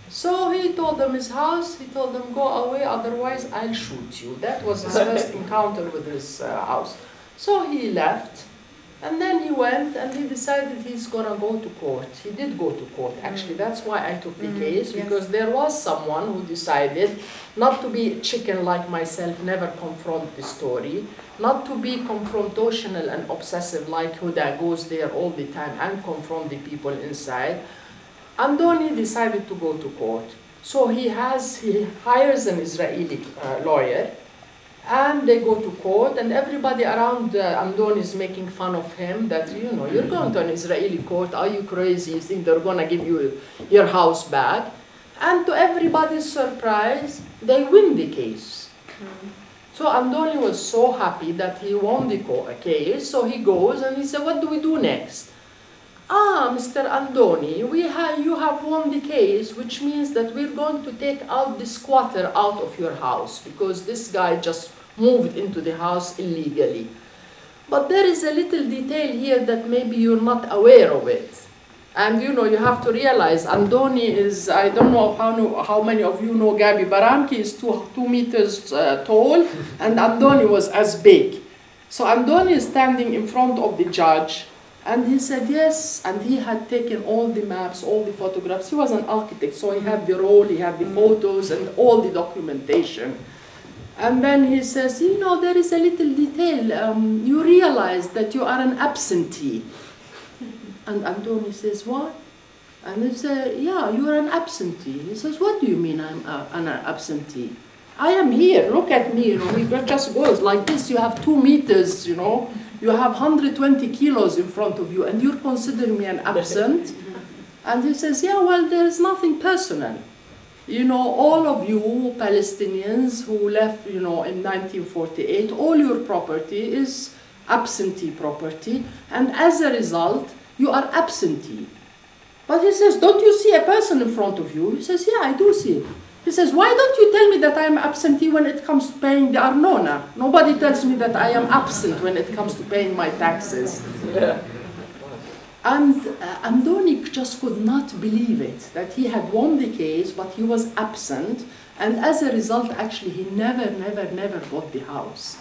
Speaker 3: So he told them his house, he told them, go away, otherwise I'll shoot you. That was his first encounter with his house. So he left, and then he went and he decided he's gonna go to court. He did go to court, actually. That's why I took the case, because there was someone who decided not to be a chicken like myself, never confront the story, not to be confrontational and obsessive like Huda goes there all the time and confront the people inside. Andoni decided to go to court. So he hires an Israeli lawyer, and they go to court, and everybody around Andoni is making fun of him that, you're going to an Israeli court, are you crazy? You think they're going to give you your house back? And to everybody's surprise, they win the case. So Andoni was so happy that he won the case, so he goes and he said, what do we do next? Mr. Andoni, you have won the case, which means that we're going to take out the squatter out of your house, because this guy just moved into the house illegally. But there is a little detail here that maybe you're not aware of it. And you have to realize Andoni is, I don't know how many of you know Gabi Baramki is 2 meters tall, and Andoni was as big. So Andoni is standing in front of the judge, and he said yes, and he had taken all the maps, all the photographs. He was an architect, so he had the roll, he had the photos, and all the documentation. And then he says, there is a little detail. You realize that you are an absentee. And Andoni says, what? And he says, yeah, you are an absentee. He says, what do you mean I'm an absentee? I am here, look at me, he just goes like this. You have 2 meters, you have 120 kilos in front of you, and you're considering me an absent? And he says, yeah, well, there's nothing personal. All of you Palestinians who left, in 1948, all your property is absentee property, and as a result, you are absentee. But he says, don't you see a person in front of you? He says, yeah, I do see it. He says, why don't you tell me that I am absentee when it comes to paying the arnona? Nobody tells me that I am absent when it comes to paying my taxes. Yeah. And Andoni just could not believe it, that he had won the case, but he was absent. And as a result, actually, he never got the house.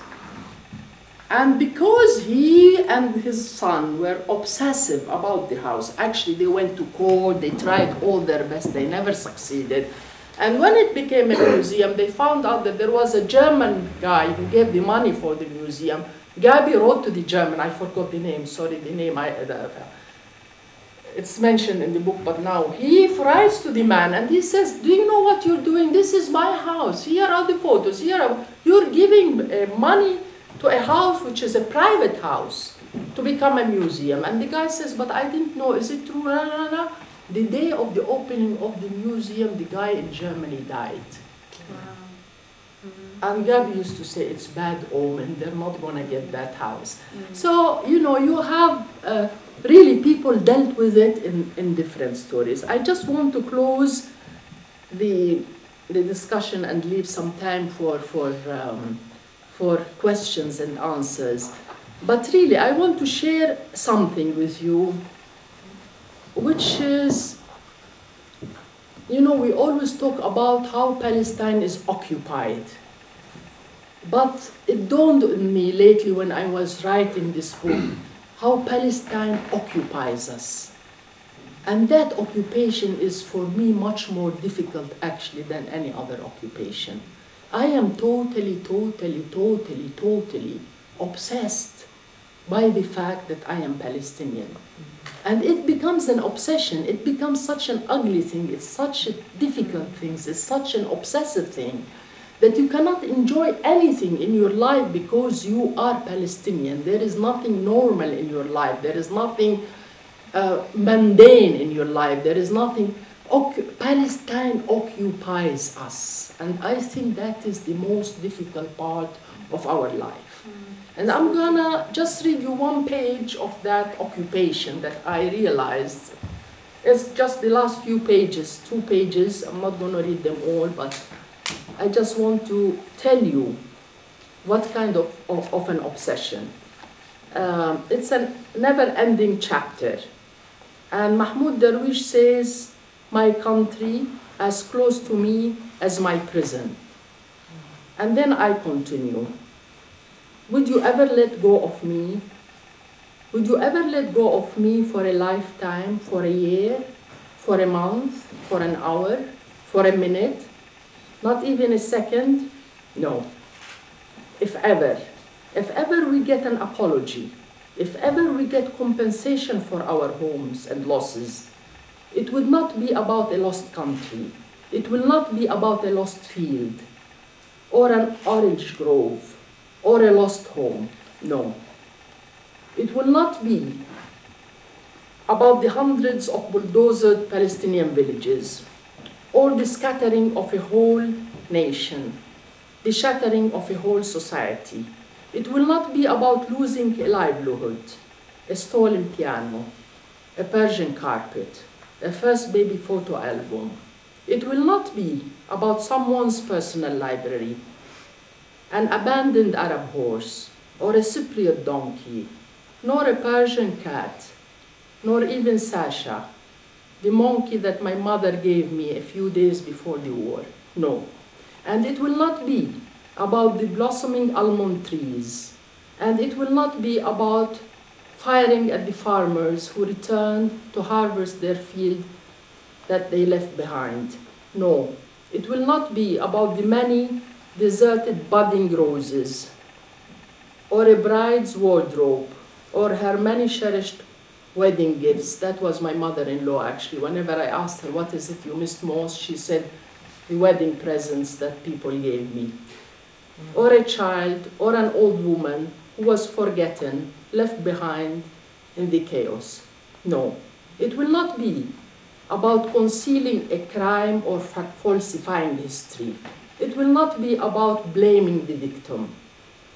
Speaker 3: And because he and his son were obsessive about the house, actually, they went to court, they tried all their best, they never succeeded. And when it became a museum, they found out that there was a German guy who gave the money for the museum. Gabi wrote to the German, I forgot the name, sorry, the name, it's mentioned in the book, but now. He writes to the man and he says, do you know what you're doing? This is my house. Here are the photos. You're giving money to a house which is a private house to become a museum. And the guy says, but I didn't know, is it true? No. The day of the opening of the museum, the guy in Germany died. And Gabi used to say it's bad omen, they're not going to get that house. So, you know, you have really people dealt with it in different stories. I just want to close the discussion and leave some time for questions and answers. But really, I want to share something with you, which is, you know, we always talk about how Palestine is occupied. But it dawned on me lately when I was writing this book, how Palestine occupies us. And that occupation is for me much more difficult actually than any other occupation. I am totally obsessed by the fact that I am Palestinian. And it becomes an obsession. It becomes such an ugly thing. It's such a difficult thing. It's such an obsessive thing that you cannot enjoy anything in your life because you are Palestinian. There is nothing normal in your life. There is nothing mundane in your life. There is nothing. Palestine occupies us. And I think that is the most difficult part of our life. And I'm gonna just read you one page of that occupation that I realized. It's just the last few pages, 2 pages. I'm not gonna read them all, but I just want to tell you what kind of an obsession. It's a never-ending chapter. And Mahmoud Darwish says, my country as close to me as my prison. And then I continue. Would you ever let go of me? Would you ever let go of me for a lifetime, for a year, for a month, for an hour, for a minute? Not even a second? No. If ever we get an apology, if ever we get compensation for our homes and losses, it would not be about a lost country. It will not be about a lost field, or an orange grove, or a lost home. No. It will not be about the hundreds of bulldozed Palestinian villages, or the scattering of a whole nation, the shattering of a whole society. It will not be about losing a livelihood, a stolen piano, a Persian carpet, a first baby photo album. It will not be about someone's personal library, an abandoned Arab horse, or a Cypriot donkey, nor a Persian cat, nor even Sasha, the monkey that my mother gave me a few days before the war. No. And it will not be about the blossoming almond trees. And it will not be about firing at the farmers who returned to harvest their field that they left behind. No. It will not be about the many deserted budding roses, or a bride's wardrobe, or her many cherished wedding gifts. That was my mother-in-law, actually. Whenever I asked her, what is it you missed most, she said, the wedding presents that people gave me. Or a child, or an old woman who was forgotten, left behind in the chaos. No, it will not be about concealing a crime or falsifying history. It will not be about blaming the victim.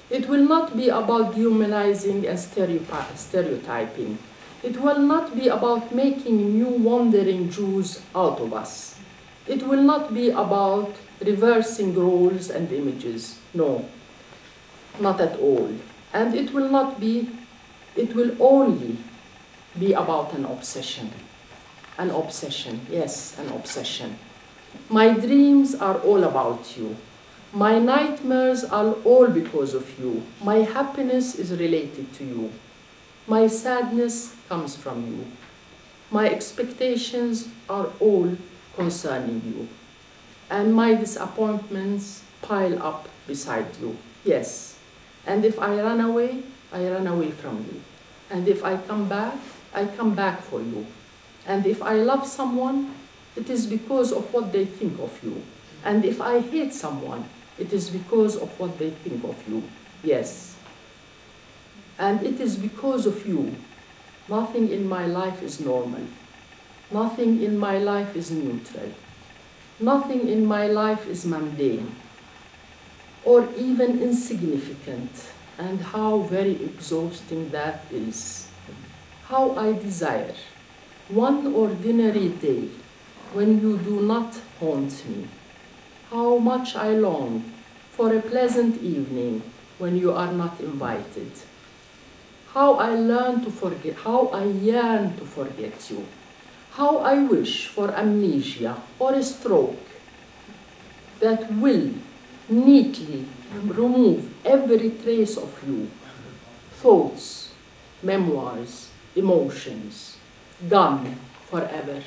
Speaker 3: It will not be about dehumanizing and stereotyping. It will not be about making new wandering Jews out of us. It will not be about reversing roles and images. No, not at all. And it will only be about an obsession. An obsession, yes, an obsession. My dreams are all about you. My nightmares are all because of you. My happiness is related to you. My sadness comes from you. My expectations are all concerning you. And my disappointments pile up beside you. Yes. And if I run away from you. And if I come back for you. And if I love someone, it is because of what they think of you. And if I hate someone, it is because of what they think of you. Yes. And it is because of you. Nothing in my life is normal. Nothing in my life is neutral. Nothing in my life is mundane or even insignificant, and how very exhausting that is. How I desire one ordinary day when you do not haunt me. How much I long for a pleasant evening when you are not invited. How I yearn to forget you. How I wish for amnesia or a stroke that will neatly remove every trace of you. Thoughts, memoirs, emotions, gone forever.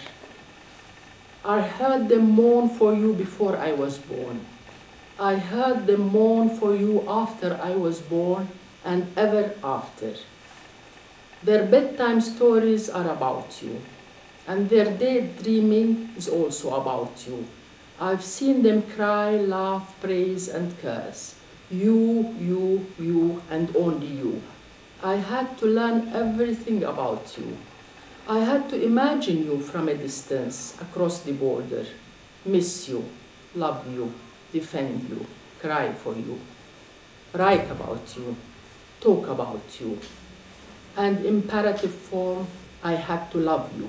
Speaker 3: I heard them mourn for you before I was born. I heard them mourn for you after I was born and ever after. Their bedtime stories are about you, and their daydreaming is also about you. I've seen them cry, laugh, praise, and curse. You, and only you. I had to learn everything about you. I had to imagine you from a distance across the border, miss you, love you, defend you, cry for you, write about you, talk about you. And imperative form, I had to love you,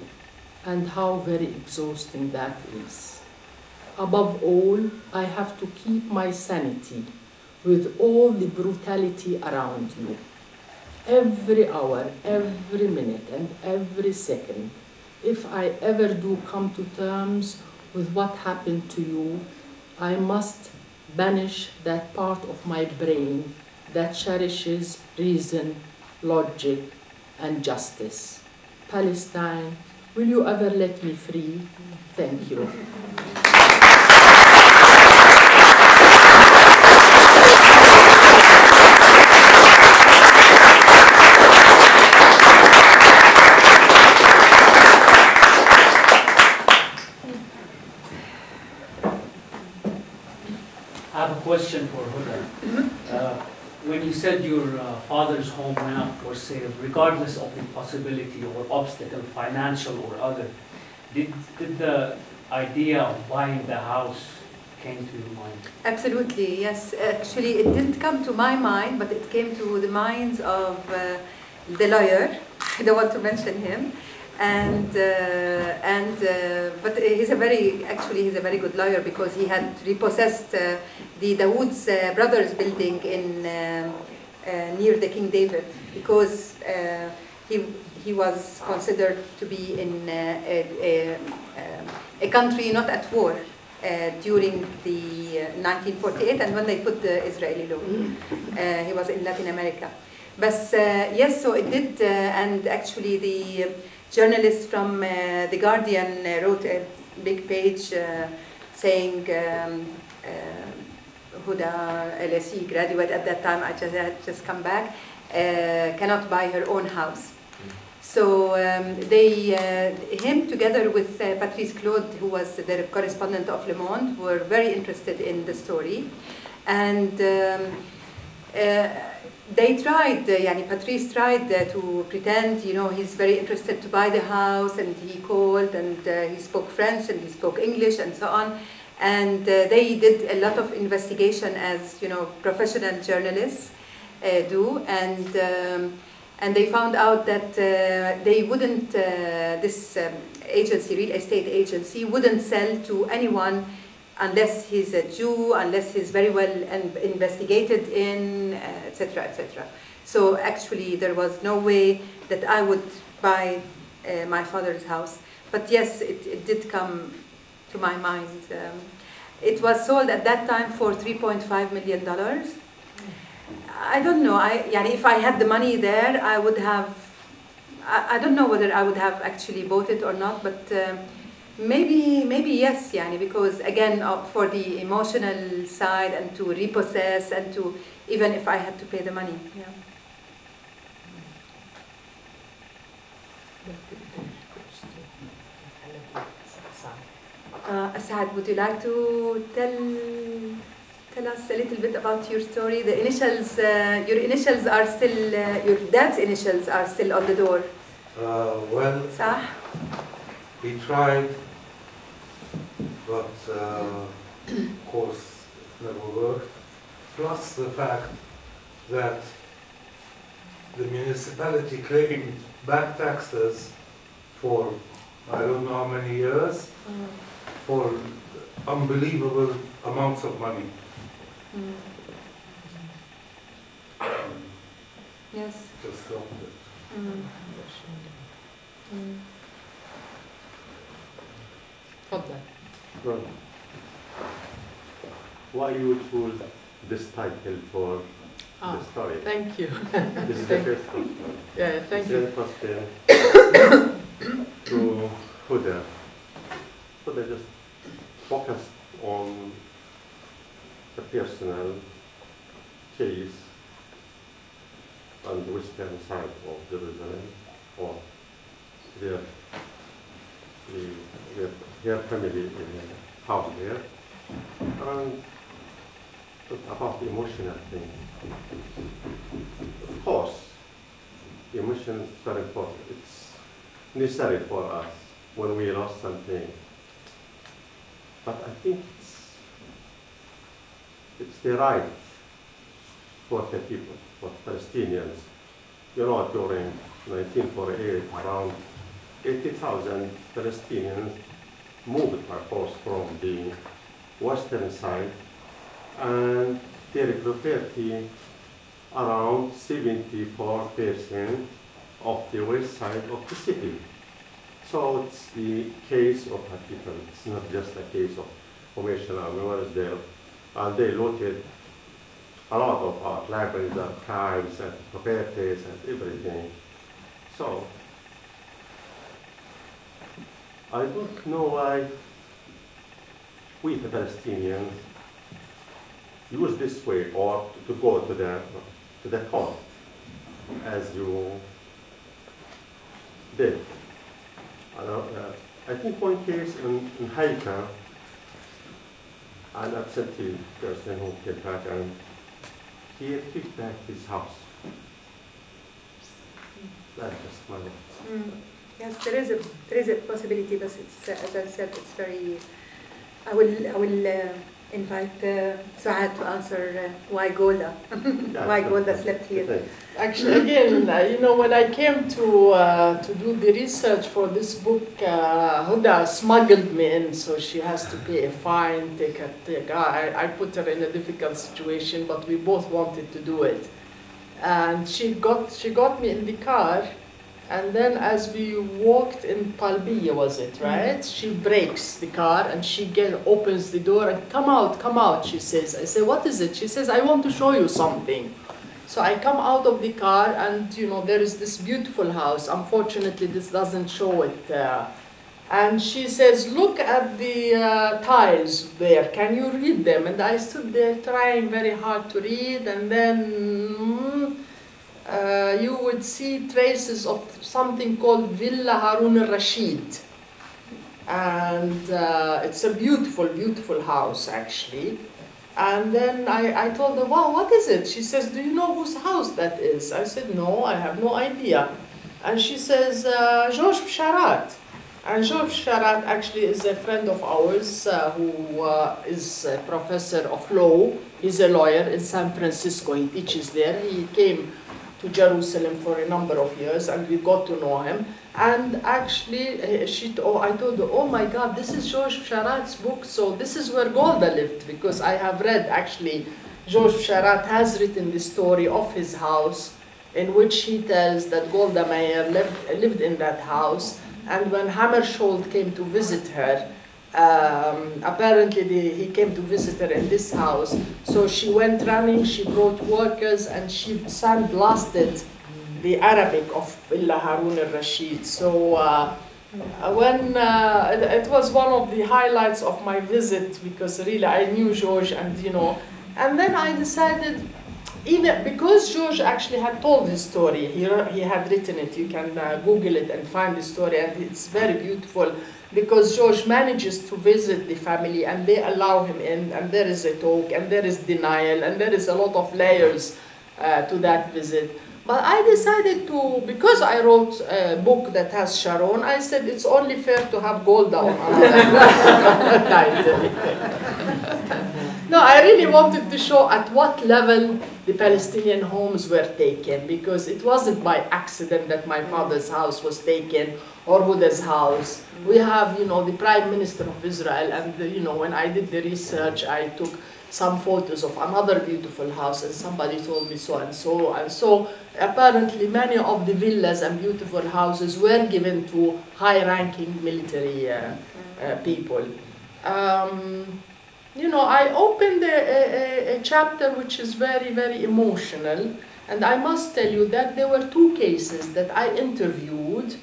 Speaker 3: and how very exhausting that is. Above all, I have to keep my sanity with all the brutality around you. Every hour, every minute, and every second, if I ever do come to terms with what happened to you, I must banish that part of my brain that cherishes reason, logic, and justice. Palestine, will you ever let me free? Thank you.
Speaker 4: I have a question for Huda. When you said your father's home went up for sale, regardless of the possibility or obstacle, financial or other, did the idea of buying the house came to your mind?
Speaker 2: Absolutely, yes. Actually, it didn't come to my mind, but it came to the minds of the lawyer. I don't want to mention him. But he's a very good lawyer, because he had repossessed the Dawood's brothers building in near the King David, because he was considered to be in a country not at war during the 1948, and when they put the Israeli law. He was in Latin America. But yes, so it did, and actually the journalist from The Guardian wrote a big page saying Huda, LSE graduate at that time, I had just come back, cannot buy her own house. So him together with Patrice Claude, who was the correspondent of Le Monde, were very interested in the story. And they tried, Patrice tried to pretend, he's very interested to buy the house, and he called, and he spoke French, and he spoke English, and so on. And they did a lot of investigation, as professional journalists do, and they found out that they wouldn't, this agency, real estate agency, wouldn't sell to anyone unless he's a Jew, unless he's very well investigated in, etc., etc. So actually, there was no way that I would buy my father's house. But yes, it did come to my mind. It was sold at that time for $3.5 million. I don't know. If I had the money there, I would have. I don't know whether I would have actually bought it or not, but. Maybe yes, because again, for the emotional side, and to repossess, and to, even if I had to pay the money. Yeah. Asad, would you like to tell us a little bit about your story? The initials, your initials are still, your dad's initials are still on the door.
Speaker 5: Well,
Speaker 2: Sah?
Speaker 5: he tried, but of course never worked. Plus the fact that the municipality claimed back taxes for I don't know how many years, for unbelievable amounts of money.
Speaker 2: Yes.
Speaker 5: Just stopped it.
Speaker 3: تفضل.
Speaker 6: Well, why you choose this title for the story?
Speaker 3: Thank you.
Speaker 6: This is the first question.
Speaker 3: Yeah, thank you.
Speaker 6: Then question to Huda. Huda just focused on the personal case on the western side of Jerusalem, or their family in a house there, and about the emotional thing. Of course, emotions are very important. It's necessary for us when we lost something. But I think it's the right for the people, for Palestinians. You know, during 1948, around 80,000 Palestinians moved by force from the western side, and their property around 74% of the west side of the city. So it's the case of the people. It's not just a case of formation army there. And they looted a lot of our libraries, archives, and properties, and everything. So I don't know why we, the Palestinians, use this way or to go to the court as you did. I think one case in Haifa, an absentee person who came back and he took back his house. That's just my
Speaker 2: Yes, there is a possibility, but it's as I said, it's very. I will invite Suad to answer why Golda, why Golda slept here.
Speaker 3: Actually, again, when I came to do the research for this book, Huda smuggled me in, so she has to pay a fine, I put her in a difficult situation, but we both wanted to do it. And she got me in the car, and then as we walked in Talbiya, was it, right? She breaks the car and she opens the door and come out, she says. I say, what is it? She says, I want to show you something. So I come out of the car and, there is this beautiful house. Unfortunately, this doesn't show it. And she says, look at the tiles there. Can you read them? And I stood there trying very hard to read, and then you would see traces of something called Villa Harun al-Rashid. And it's a beautiful, beautiful house, actually. And then I told her, wow, what is it? She says, do you know whose house that is? I said, no, I have no idea. And she says, George Sharat. And George Sharat actually is a friend of ours who is a professor of law. He's a lawyer in San Francisco. He teaches there. He came to Jerusalem for a number of years, and we got to know him. And actually, I told her, oh my God, this is George Sharat's book, so this is where Golda lived, because I have read, actually, George Sharat has written the story of his house, in which he tells that Golda Meir lived in that house, and when Hammarskjöld came to visit her, apparently he came to visit her in this house, so she went running, she brought workers, and she sandblasted the Arabic of Villa Harun al-Rashid. So when it was one of the highlights of my visit, because really I knew George, and and then I decided, even because George actually had told his story, he had written it, you can Google it and find the story, and it's very beautiful, because George manages to visit the family and they allow him in, and there is a talk, and there is denial, and there is a lot of layers to that visit. But I decided to, because I wrote a book that has Sharon, I said it's only fair to have Golda on another title. No, I really wanted to show at what level the Palestinian homes were taken, because it wasn't by accident that my father's house was taken or Huda's house. We have, you know, the Prime Minister of Israel, and you know, when I did the research, I took some photos of another beautiful house, and somebody told me so and so. And so apparently many of the villas and beautiful houses were given to high-ranking military people. You know, I opened a chapter which is very, very emotional, and I must tell you that there were 2 cases that I interviewed,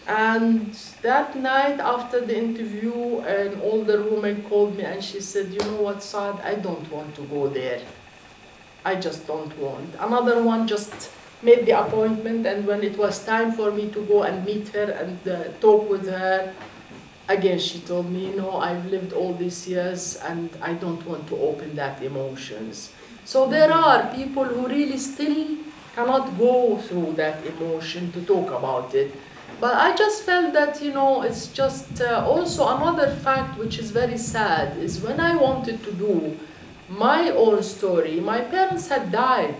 Speaker 3: and that night after the interview, an older woman called me and she said, you know what, Saad, I don't want to go there. I just don't want. Another one just made the appointment, and when it was time for me to go and meet her and talk with her, again she told me, you know, I've lived all these years and I don't want to open that emotions. So there are people who really still cannot go through that emotion to talk about it. But I just felt that, you know, it's just also another fact which is very sad is when I wanted to do my own story, my parents had died.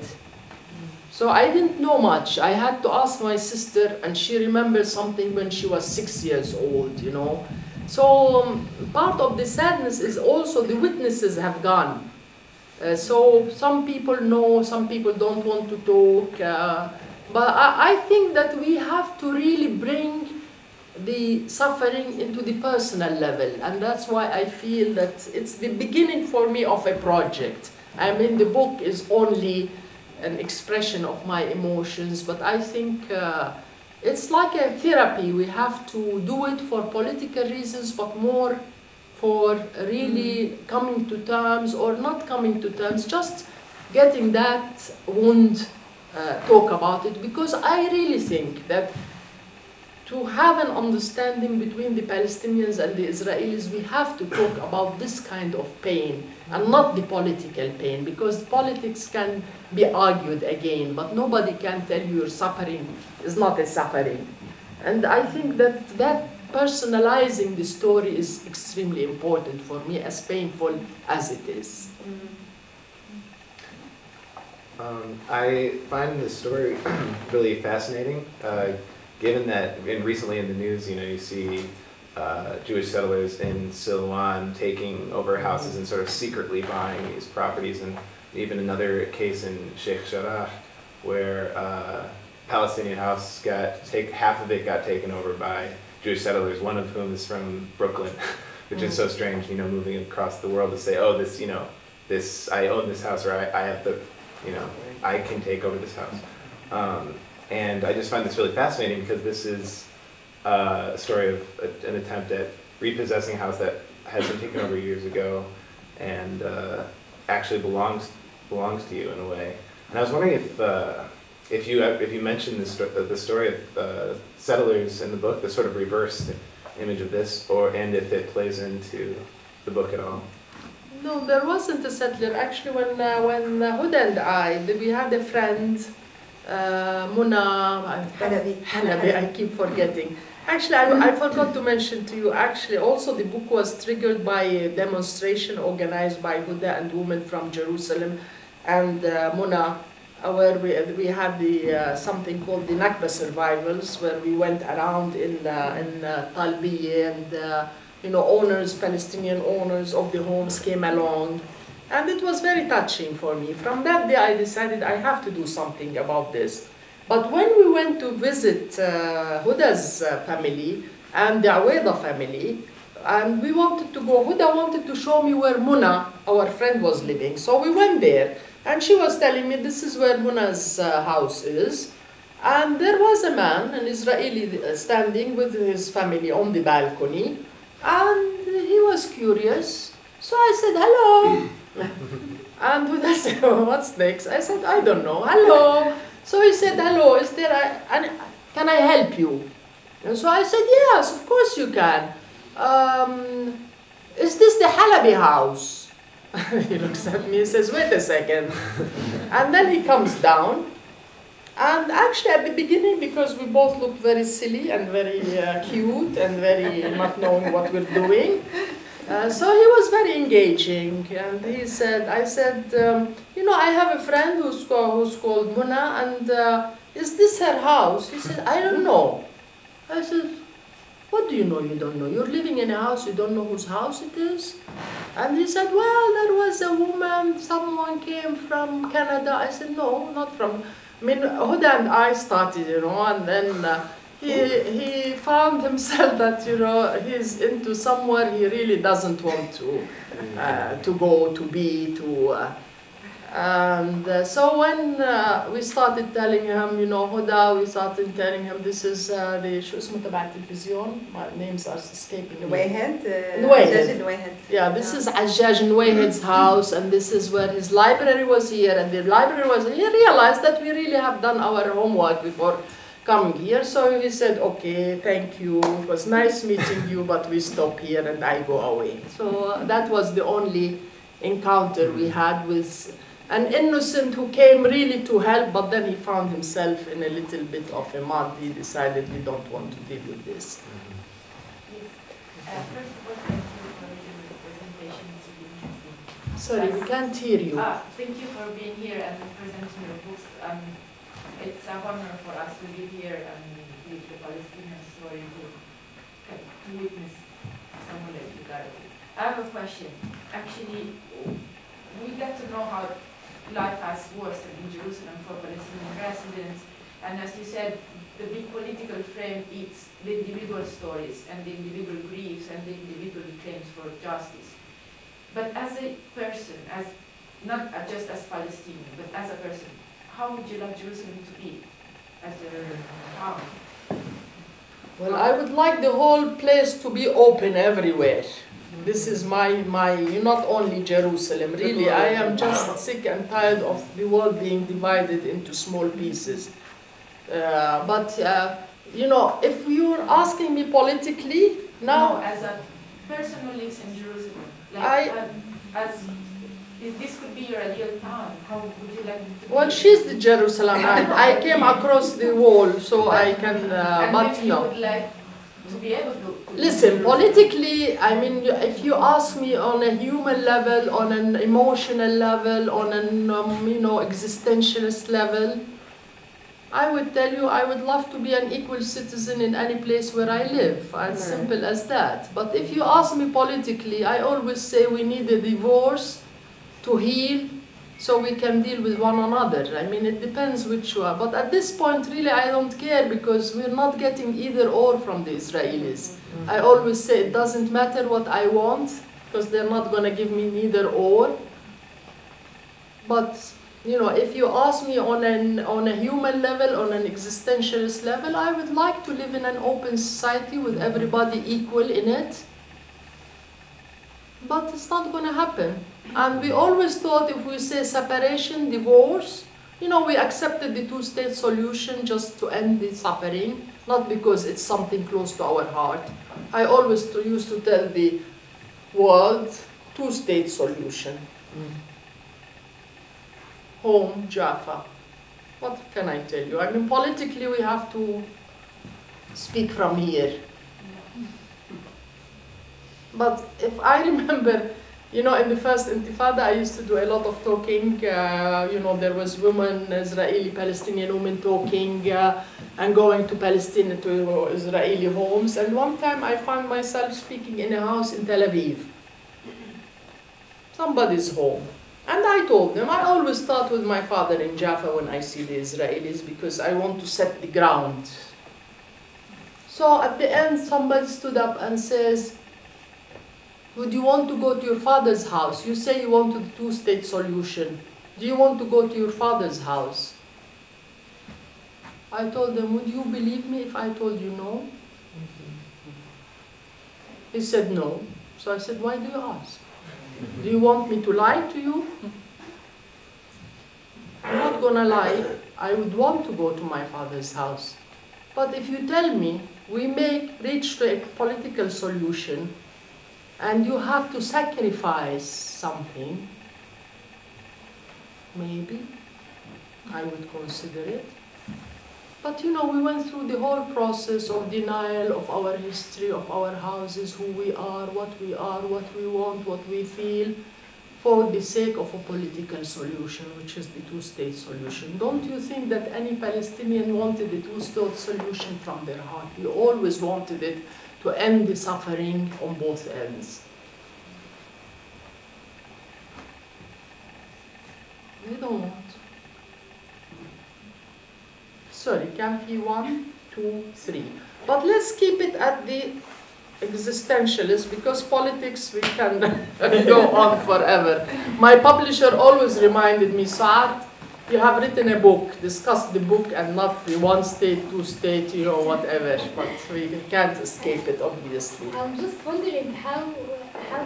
Speaker 3: So I didn't know much. I had to ask my sister, and she remembered something when she was 6 years old, you know. So part of the sadness is also the witnesses have gone. So some people know, some people don't want to talk. But I think that we have to really bring the suffering into the personal level. And that's why I feel that it's the beginning for me of a project. I mean, the book is only an expression of my emotions, but I think it's like a therapy. We have to do it for political reasons, but more for really coming to terms, or not coming to terms, just getting that wound, talk about it, because I really think that to have an understanding between the Palestinians and the Israelis, we have to talk about this kind of pain and not the political pain, because politics can be argued again, but nobody can tell you your suffering is not a suffering. And I think that personalizing the story is extremely important for me, as painful as it is.
Speaker 7: I find this story really fascinating, given that recently in the news, you know, you see Jewish settlers in Silwan taking over houses and sort of secretly buying these properties, and even another case in Sheikh Jarrah where Palestinian house half of it got taken over by Jewish settlers, one of whom is from Brooklyn, which is so strange, you know, moving across the world to say, oh, this, you know, this, I own this house, or I have the, you know, I can take over this house. And I just find this really fascinating because this is a story of an attempt at repossessing a house that has been taken over years ago and actually belongs to you in a way. And I was wondering if you mentioned the story of settlers in the book, the sort of reverse image of this, and if it plays into the book at all.
Speaker 3: No, there wasn't a settler. Actually, when Huda and I, we had a friend, Muna Halabi, I keep forgetting. Actually, I forgot to mention to you, actually, also the book was triggered by a demonstration organized by Huda and women from Jerusalem and Muna, where we had something called the Nakba Survivals, where we went around in Talbiya, and you know, Palestinian owners of the homes came along, and it was very touching for me. From that day, I decided I have to do something about this. But when we went to visit Huda's family and the Aweda family, and we wanted to go, Huda wanted to show me where Muna, our friend, was living. So we went there, and she was telling me this is where Muna's house is. And there was a man, an Israeli, standing with his family on the balcony, and he was curious. So I said, hello. And Huda said, oh, what's next? I said, I don't know, hello. So he said, hello, can I help you? And so I said, yes, of course you can. Is this the Halabi house? He looks at me and says, wait a second. And then he comes down And actually at the beginning, because we both looked very silly and very cute and very not knowing what we're doing, so he was very engaging. And he said, I said, you know, I have a friend who's called Muna, and is this her house? He said, I don't know. I said, what do you know you don't know? You're living in a house, you don't know whose house it is? And he said, well, there was a woman, someone came from Canada. I said, no, not from, I mean, Huda and I started, you know, and then he found himself that, you know, he's into somewhere he really doesn't want to go, to be, and so when we started telling him, you know, Huda, we started telling him this is the شو اسمه تبع التلفزيون, my names are escaping me.
Speaker 2: Nuwayhed.
Speaker 3: Yeah, this is Ajaj Nuwayhed's house, and this is where his library was here, and the library was. He realized that we really have done our homework before coming here, so he said, okay, thank you, it was nice meeting you, but we stop here and I go away. So that was the only encounter we had with an innocent who came really to help, but then he found himself in a little bit of a mud. He decided we don't want to deal with this.
Speaker 8: First of all, thank you for the presentation. It's really interesting.
Speaker 3: Sorry, we can't hear you.
Speaker 8: Thank you for being here and presenting your books. It's an honor for us to be here and with the Palestinian story to witness someone like you guys. I have a question. Actually, we get to know how life has worsened in Jerusalem for Palestinian residents, and as you said, the big political frame eats the individual stories and the individual griefs and the individual claims for justice. But as a person, as not just as Palestinian, but as a person, how would you like Jerusalem to be as a town?
Speaker 3: Well, I would like the whole place to be open everywhere. This is my not only Jerusalem, really, I am just sick and tired of the world being divided into small pieces. But you know, if you're asking me politically, now...
Speaker 8: No, as a person who lives in Jerusalem, like, this could be your ideal town, how would you like it to be?
Speaker 3: Well, she's the Jerusalemite. I came across the wall, so I can, but no.
Speaker 8: Would like to be able to
Speaker 3: Listen, politically, I mean, if you ask me on a human level, on an emotional level, on an, you know, existentialist level, I would tell you I would love to be an equal citizen in any place where I live, as simple as that. But if you ask me politically, I always say we need a divorce to heal so we can deal with one another. I mean, it depends which one. But at this point, really, I don't care because we're not getting either or from the Israelis. I always say it doesn't matter what I want because they're not going to give me neither or. But, you know, if you ask me on a human level, on an existentialist level, I would like to live in an open society with everybody equal in it. But it's not going to happen. And we always thought if we say separation, divorce, you know, we accepted the two-state solution just to end the suffering, not because it's something close to our heart. I always used to tell the world, two-state solution. Home, Jaffa. What can I tell you? I mean, politically we have to speak from here. But if I remember, you know, in the first Intifada, I used to do a lot of talking. You know, there was women, Israeli, Palestinian women talking and going to Palestine, to Israeli homes. And one time I found myself speaking in a house in Tel Aviv. Somebody's home. And I told them, I always start with my father in Jaffa when I see the Israelis because I want to set the ground. So at the end, somebody stood up and says, would you want to go to your father's house? You say you want a two-state solution. Do you want to go to your father's house? I told them, would you believe me if I told you no? He said no. So I said, why do you ask? Do you want me to lie to you? I'm not going to lie. I would want to go to my father's house. But if you tell me we reach to a political solution and you have to sacrifice something, maybe I would consider it. But you know, we went through the whole process of denial of our history, of our houses, who we are, what we want, what we feel, for the sake of a political solution, which is the two-state solution. Don't you think that any Palestinian wanted the two-state solution from their heart? We always wanted it to end the suffering on both ends. We don't want. Sorry, can be 1, 2, 3. But let's keep it at the existentialist, because politics we can go on forever. My publisher always reminded me, Suad, you have written a book, discuss the book and not the one state, two state, you know, whatever. But we can't escape it, obviously.
Speaker 9: I'm just wondering how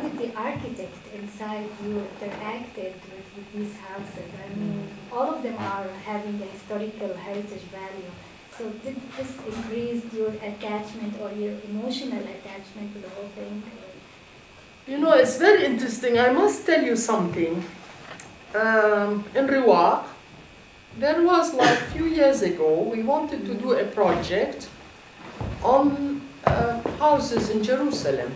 Speaker 9: did the architect inside you interacted with these houses? I mean, all of them are having a historical heritage value. So did this increase your attachment or your emotional attachment to the whole thing?
Speaker 3: You know, it's very interesting. I must tell you something. In Riwaq, there was like a few years ago, we wanted to do a project on houses in Jerusalem.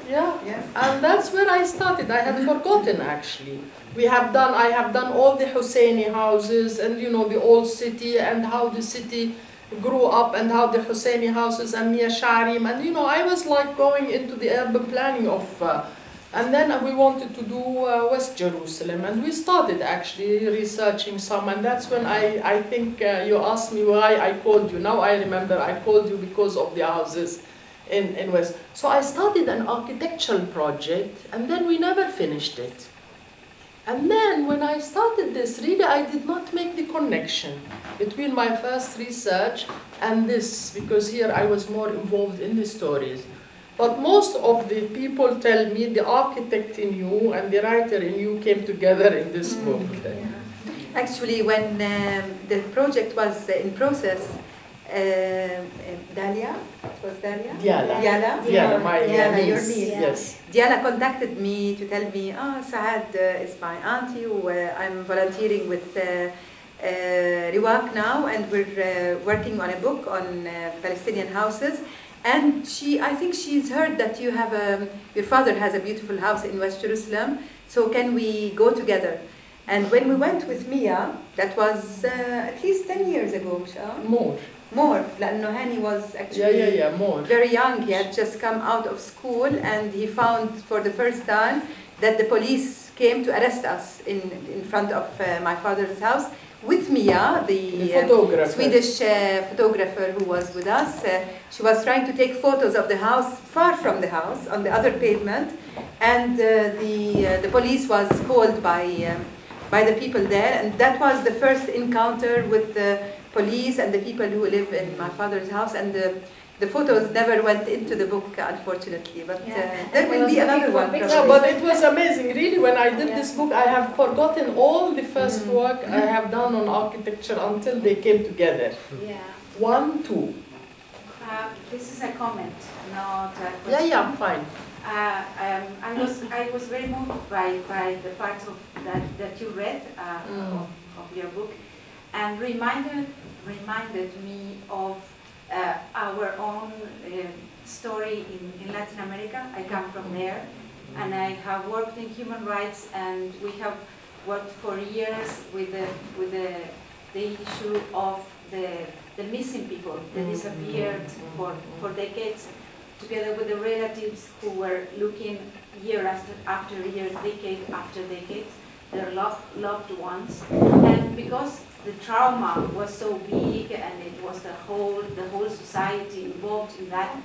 Speaker 3: Yeah, and that's where I started. I had forgotten actually. I have done all the Husseini houses and you know the old city and how the city grew up and how the Husseini houses and Mia Sharim and you know I was like going into the urban planning of and then we wanted to do West Jerusalem and we started actually researching some and that's when I think you asked me why I called you. Now I remember I called you because of the houses in West. So I started an architectural project and then we never finished it. And then when I started this, really I did not make the connection between my first research and this, because here I was more involved in the stories. But most of the people tell me the architect in you and the writer in you came together in this book.
Speaker 2: Yeah. Actually, when the project was in process, Dalia, it was Dalia?
Speaker 3: Diala, my
Speaker 2: Diala, your
Speaker 3: niece,
Speaker 2: niece.
Speaker 3: yes.
Speaker 2: Diala contacted me to tell me, Saad is my auntie, I'm volunteering with Riwaq now, and we're working on a book on Palestinian houses. And I think she's heard that you have your father has a beautiful house in West Jerusalem, so can we go together? And when we went with Mia, that was at least 10 years ago, More, لأنه Hani was actually
Speaker 3: more.
Speaker 2: very young. He had just come out of school and he found for the first time that the police came to arrest us in front of my father's house with Mia, the Swedish photographer who was with us. She was trying to take photos of the house, far from the house, on the other pavement, and the police was called by the people there, and that was the first encounter with the police and the people who live in my father's house, and the photos never went into the book, unfortunately, but there will be another one.
Speaker 3: Yeah, but it was amazing, really. When I did this book, I have forgotten all the first work I have done on architecture until they came together.
Speaker 9: Yeah.
Speaker 3: 1, 2.
Speaker 10: This is a comment, not a question.
Speaker 3: Yeah, fine.
Speaker 10: I was very moved by the parts of that you read of your book, and reminded me of our own story in Latin America. I come from there, and I have worked in human rights, and we have worked for years with the issue of the missing people, that disappeared for decades, together with the relatives who were looking year after year, decade after decade, their loved ones. And because the trauma was so big and it was the whole society involved in that,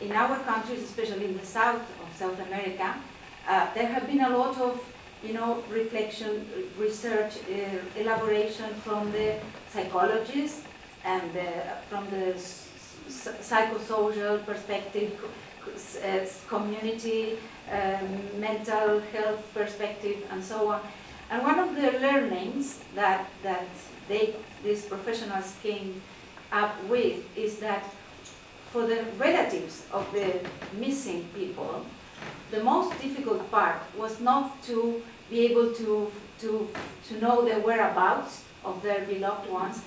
Speaker 10: in our countries, especially in the south of South America, there have been a lot of reflection, research, elaboration from the psychologists and from the psychosocial perspective, community, mental health perspective, and so on. And one of the learnings that these professionals came up with is that for the relatives of the missing people, the most difficult part was not to be able to know their whereabouts of their beloved ones,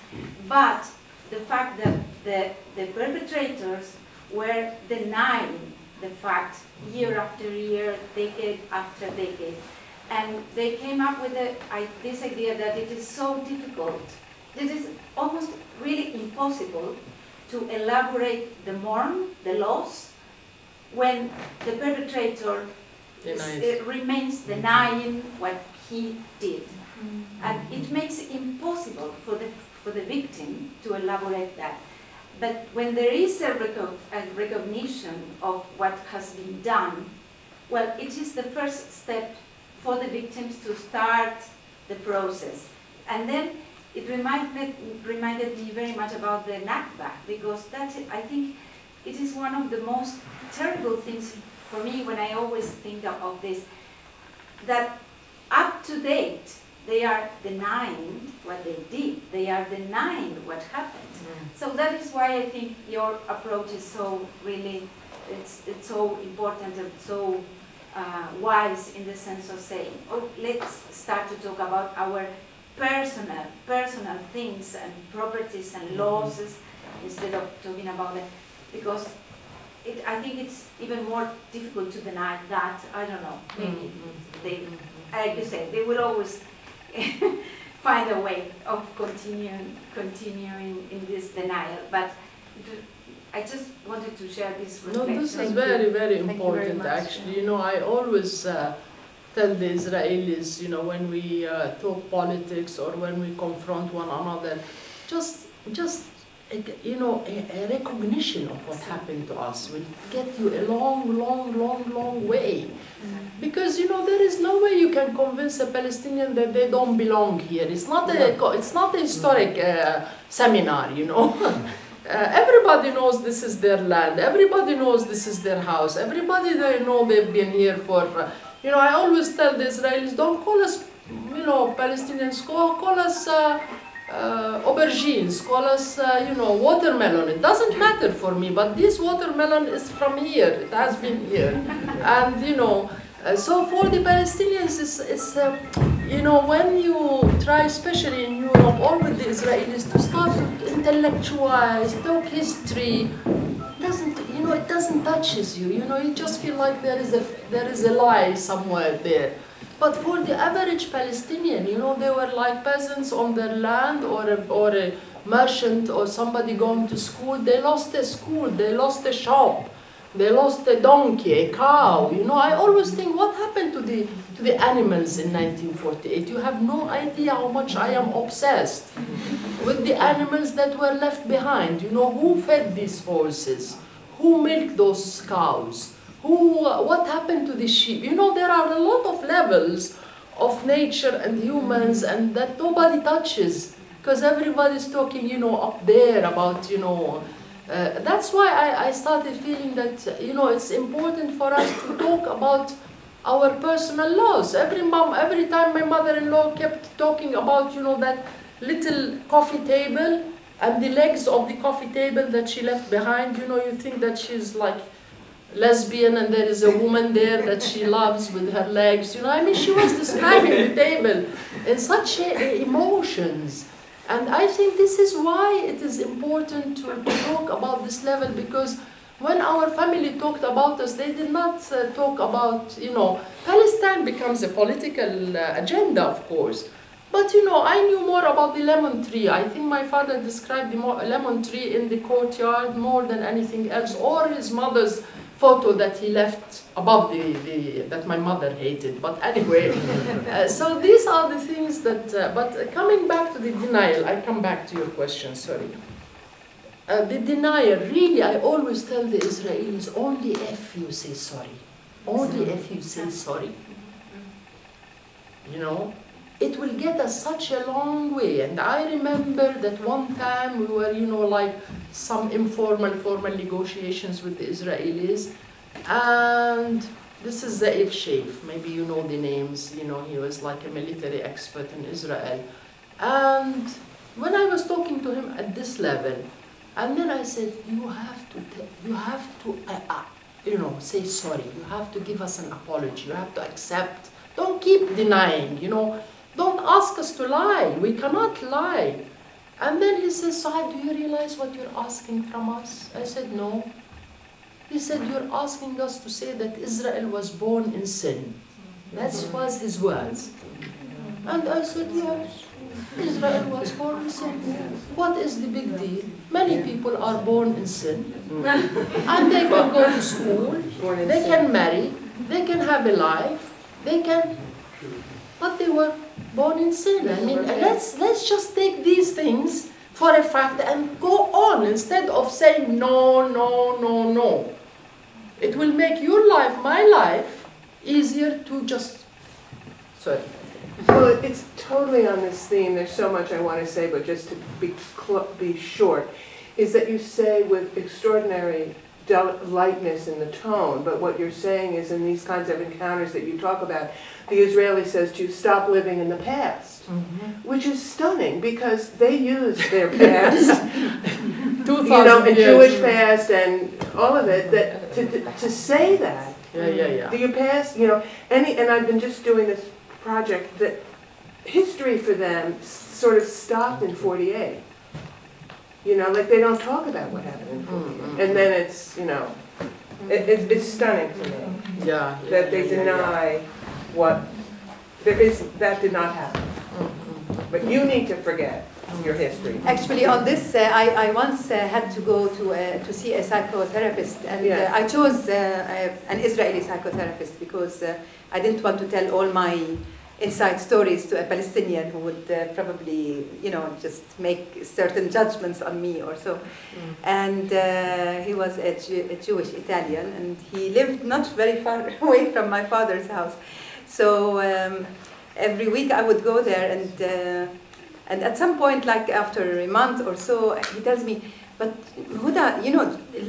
Speaker 10: but the fact that the perpetrators were denying the fact year after year, decade after decade. And they came up with this idea that it is so difficult, it is almost really impossible to elaborate the mourn, the loss, when the perpetrator remains denying what he did. And it makes it impossible for the victim to elaborate that. But when there is a recognition of what has been done, well, it is the first step for the victims to start the process. And then it reminded me very much about the Nakba, because that, I think, it is one of the most terrible things for me when I always think of this, that up to date, they are denying what they did. They are denying what happened. So that is why I think your approach is so really, it's so important and so wise in the sense of saying, oh, let's start to talk about our personal things and properties and losses instead of talking about it, because I think it's even more difficult to deny that. I don't know, maybe they, like you said, they will always find a way of continuing in this denial. But I just wanted to share this reflection.
Speaker 3: No, this is very, very
Speaker 2: Thank you
Speaker 3: important,
Speaker 2: very much.
Speaker 3: actually. You know, I always tell the Israelis, you know, when we talk politics or when we confront one another, just you know, a recognition of what happened to us will get you a long way. Because, you know, there is no way you can convince a Palestinian that they don't belong here. It's not a historic seminar, you know. Everybody knows this is their land. Everybody knows this is their house. Everybody they know they've been here for. You know, I always tell the Israelis, don't call us, you know, Palestinians. Call us aubergines. Call us, you know, watermelon. It doesn't matter for me. But this watermelon is from here. It has been here, and you know. So for the Palestinians, it's you know, when you try, especially in Europe or with the Israelis, to start to intellectualize, talk history, it doesn't touches you. You know, you just feel like there is a lie somewhere there. But for the average Palestinian, you know, they were like peasants on their land, or a merchant or somebody going to school. They lost a school. They lost a shop. They lost a donkey, a cow. You know, I always think, what happened to the animals in 1948? You have no idea how much I am obsessed with the animals that were left behind. You know, who fed these horses? Who milked those cows? What happened to the sheep? You know, there are a lot of levels of nature and humans, and that nobody touches, because everybody's talking, you know, up there about, you know. That's why I started feeling that, you know, it's important for us to talk about our personal loss. Every time my mother-in-law kept talking about, you know, that little coffee table and the legs of the coffee table that she left behind, you know, you think that she's like lesbian and there is a woman there that she loves with her legs. You know, I mean, she was describing the table in such emotions. And I think this is why it is important to talk about this level, because when our family talked about us, they did not talk about, you know, Palestine becomes a political agenda, of course. But, you know, I knew more about the lemon tree. I think my father described the lemon tree in the courtyard more than anything else, or his mother's photo that he left above that my mother hated. But anyway, so these are the things that, but coming back to the denial, I come back to your question, sorry. The denial, really, I always tell the Israelis, only if you say sorry. Only if you say sorry. You know, it will get us such a long way. And I remember that one time we were, you know, like some formal negotiations with the Israelis. And this is Zaif Sheikh, maybe you know the names, you know, he was like a military expert in Israel. And when I was talking to him at this level, and then I said, you have to, you know, say sorry. You have to give us an apology. You have to accept. Don't keep denying, you know. don't ask us to lie. We cannot lie. And then he says, Suad, do you realize what you're asking from us? I said, no. He said, you're asking us to say that Israel was born in sin. That was his words. And I said, yes, Israel was born in sin. What is the big deal? Many people are born in sin. And they can go to school, they can marry, they can have a life, they can... But they were born in sin. I mean, let's just take these things for a fact and go on instead of saying no, no, no, no. It will make your life, my life, easier to just... Sorry.
Speaker 11: Well, it's totally on this theme. There's so much I want to say, but just to be short, is that you say with extraordinary lightness in the tone, but what you're saying is in these kinds of encounters that you talk about, the Israeli says to stop living in the past, which is stunning because they use their past, a Jewish past and all of it, that to say that. Do you pass, and I've been just doing this project that history for them sort of stopped in 48. Like they don't talk about what happened in 48. And then it's, it's stunning to me that they deny what, that did not happen. But you need to forget your history.
Speaker 2: Actually, on this, I once had to go to see a psychotherapist, and I chose an Israeli psychotherapist because I didn't want to tell all my inside stories to a Palestinian who would probably, just make certain judgments on me or so. And he was a Jewish Italian, and he lived not very far away from my father's house. So every week I would go there, and at some point, like after a month or so, he tells me, but Huda,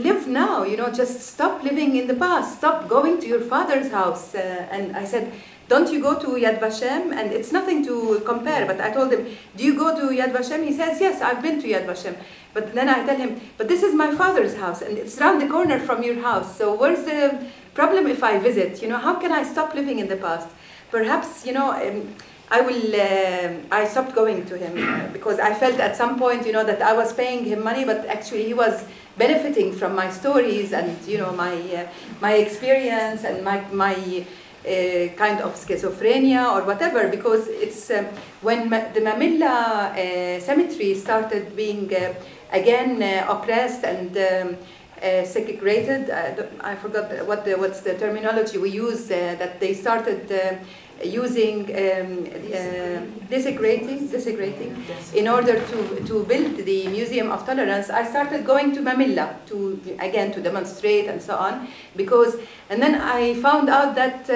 Speaker 2: live now, just stop living in the past, stop going to your father's house. And I said, don't you go to Yad Vashem? And it's nothing to compare, but I told him, do you go to Yad Vashem? He says, yes, I've been to Yad Vashem. But then I tell him, but this is my father's house, and it's around the corner from your house. So where's the problem if I visit? How can I stop living in the past? Perhaps, I stopped going to him because I felt at some point, that I was paying him money, but actually he was benefiting from my stories and, my experience and my kind of schizophrenia or whatever, because it's when the Mamilla cemetery started being again oppressed and segregated. I forgot what's the terminology we use, that they started using desecrating in order to build the Museum of Tolerance. I started going to Mamilla to demonstrate and so on, and then I found out that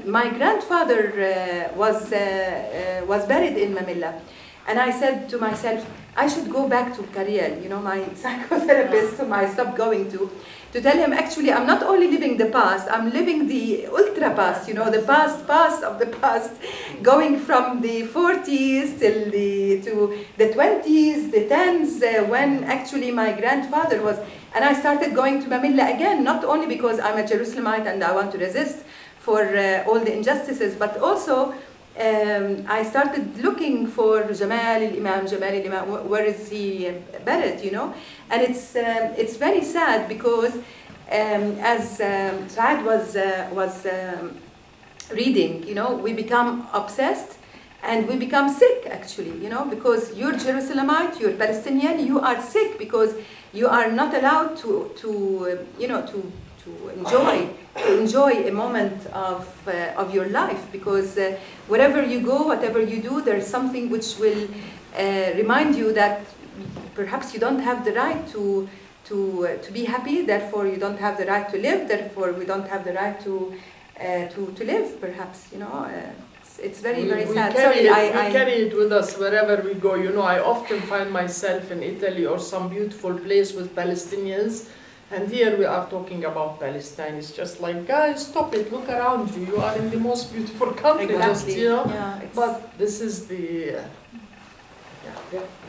Speaker 2: my grandfather was buried in Mamilla, and I said to myself, I should go back to Kariel, my psychotherapist whom I stopped going to tell him, actually, I'm not only living the past, I'm living the ultra past, the past of the past, going from the 40s to the 20s, the 10s, when actually my grandfather was, and I started going to Mamilla again, not only because I'm a Jerusalemite and I want to resist for all the injustices, but also I started looking for Jamal al-Imam, where is he buried, And it's very sad because as Suad was reading, we become obsessed and we become sick actually, because you're Jerusalemite, you're Palestinian, you are sick because you are not allowed to enjoy a moment of your life, because wherever you go, whatever you do, there's something which will remind you that perhaps you don't have the right to be happy, therefore you don't have the right to live, therefore we don't have the right to live, perhaps, It's very, very sad.
Speaker 3: We carry it with us wherever we go. I often find myself in Italy or some beautiful place with Palestinians, and here we are talking about Palestine. It's just like, guys, stop it, look around you. You are in the most beautiful country,
Speaker 2: exactly.
Speaker 3: But this is the...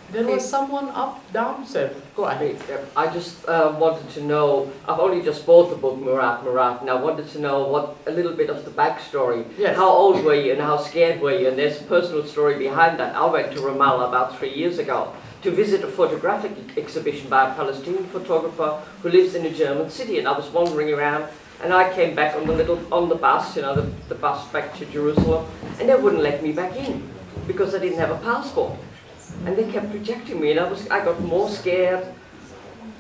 Speaker 3: There was someone up, down, sir. Go ahead.
Speaker 12: I just wanted to know, I've only just bought the book Murat, and I wanted to know a little bit of the backstory.
Speaker 3: Yes.
Speaker 12: How old were you and how scared were you? And there's a personal story behind that. I went to Ramallah about 3 years ago to visit a photographic exhibition by a Palestinian photographer who lives in a German city, and I was wandering around, and I came back on the bus, you know, the bus back to Jerusalem, and they wouldn't let me back in because I didn't have a passport. And they kept rejecting me, and I got more scared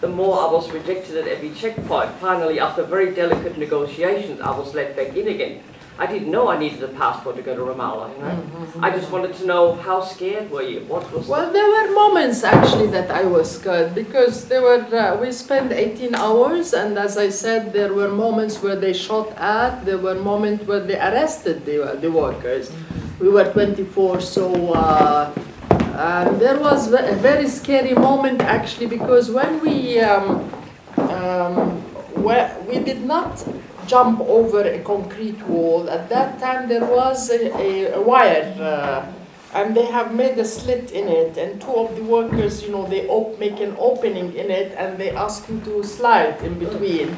Speaker 12: the more I was rejected at every checkpoint. Finally, after very delicate negotiations, I was let back in again. I didn't know I needed a passport to go to Ramallah, you know. I just wanted to know, how scared were you? What was
Speaker 3: Well, there were moments actually that I was scared because there were, we spent 18 hours, and as I said, there were moments where they shot at, there were moments where they arrested the workers. We were 24, so there was a very scary moment actually, because when we did not jump over a concrete wall. At that time there was a wire, and they have made a slit in it, and two of the workers, you know, they make an opening in it, and they ask you to slide in between.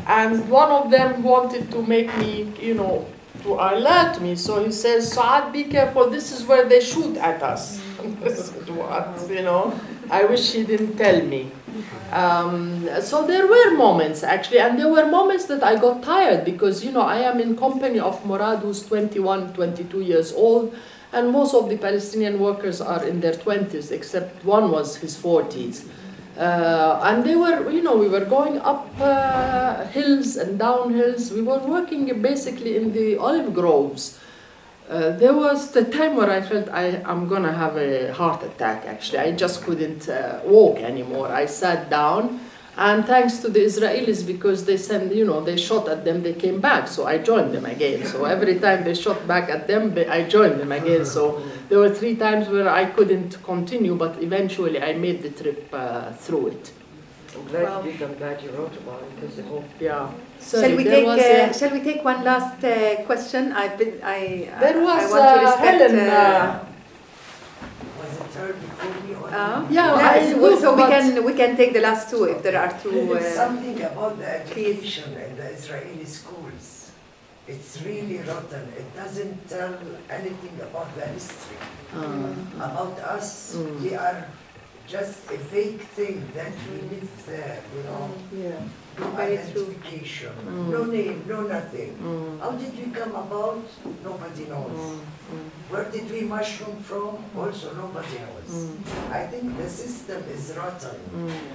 Speaker 3: And one of them wanted to make me, you know, to alert me, so he says, "Suad, be careful, this is where they shoot at us." What, you know, I wish he didn't tell me. So there were moments actually, and there were moments that I got tired because, you know, I am in company of Murad, who's 21, 22 years old, and most of the Palestinian workers are in their 20s, except one was his 40s. And they were, you know, we were going up hills and down hills. We were working basically in the olive groves. There was the time where I felt I'm gonna have a heart attack actually. I just couldn't walk anymore. I sat down, and thanks to the Israelis, because they sent, you know, they shot at them, they came back, so I joined them again. So every time they shot back at them, I joined them again. So there were 3 times where I couldn't continue, but eventually I made the trip through it.
Speaker 12: I'm glad you did. I'm glad you wrote about it because it all.
Speaker 3: Yeah.
Speaker 2: Shall we take one last question? I
Speaker 3: was
Speaker 2: want to respect.
Speaker 3: Helen.
Speaker 13: Was it her before me or
Speaker 2: we can take the last 2 if there are 2.
Speaker 13: Something about the education in the Israeli schools. It's really rotten. It doesn't tell anything about the history. About us, we are just a fake thing that we live there, you know. No identification, no name, no nothing. How did we come about? Nobody knows. Where did we mushroom from? Also nobody knows. I think the system is rotten,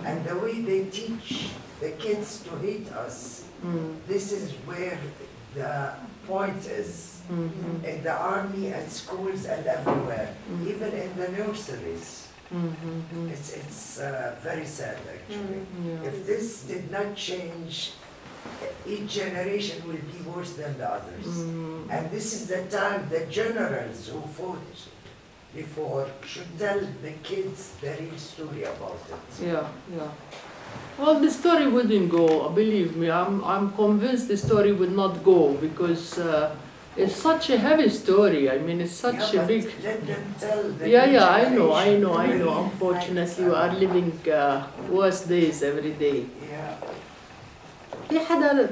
Speaker 13: and the way they teach the kids to hate us, this is where the point is. In the army, at schools, and everywhere, even in the nurseries. It's very sad actually. If this did not change, each generation will be worse than the others. And this is the time the generals who fought before should tell the kids the real story about it.
Speaker 3: Yeah. Well, the story wouldn't go, believe me. I'm convinced the story would not go because it's such a heavy story. I mean, it's such a big.
Speaker 13: Let them tell the
Speaker 3: I know. Unfortunately, we are living worse days every day.
Speaker 2: Yeah.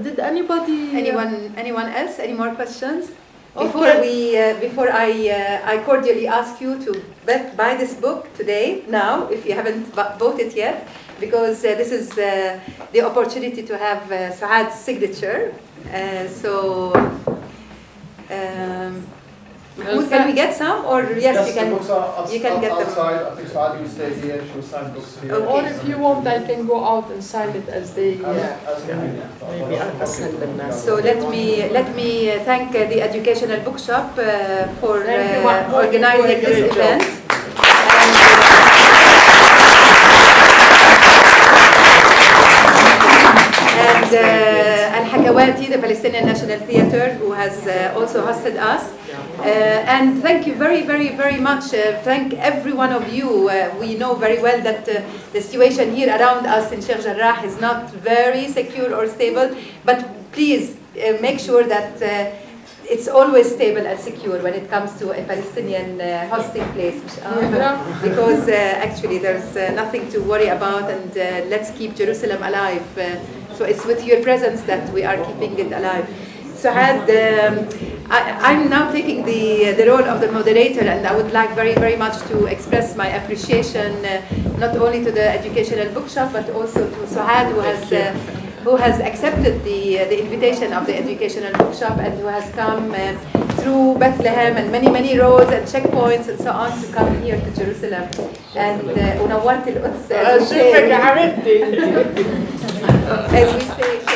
Speaker 2: Did anybody? Anyone else? Any more questions? Before I cordially ask you to buy this book today, now, if you haven't bought it yet, because this is the opportunity to have Suad's signature. Can we get some, or yes, you can get them
Speaker 1: outside. I think Suad will stay here. She'll sign books here.
Speaker 3: Okay. Or if you want, I can go out and sign it as they. Maybe I'll send them now.
Speaker 2: So let me thank the Educational Bookshop for organizing this event. And Al-Hakawati, the Palestinian National Theatre, who has also hosted us. And thank you very, very, very much. Thank every one of you. We know very well that the situation here around us in Sheikh Jarrah is not very secure or stable, but please make sure that it's always stable and secure when it comes to a Palestinian hosting place. Because actually there's nothing to worry about, and let's keep Jerusalem alive. So it's with your presence that we are keeping it alive. Suad, I'm now taking the role of the moderator, and I would like very, very much to express my appreciation not only to the Educational Bookshop, but also to Suad, who has accepted the invitation of the Educational Bookshop, and who has come through Bethlehem and many, many roads and checkpoints and so on to come here to Jerusalem. And ونورت القدس as we say.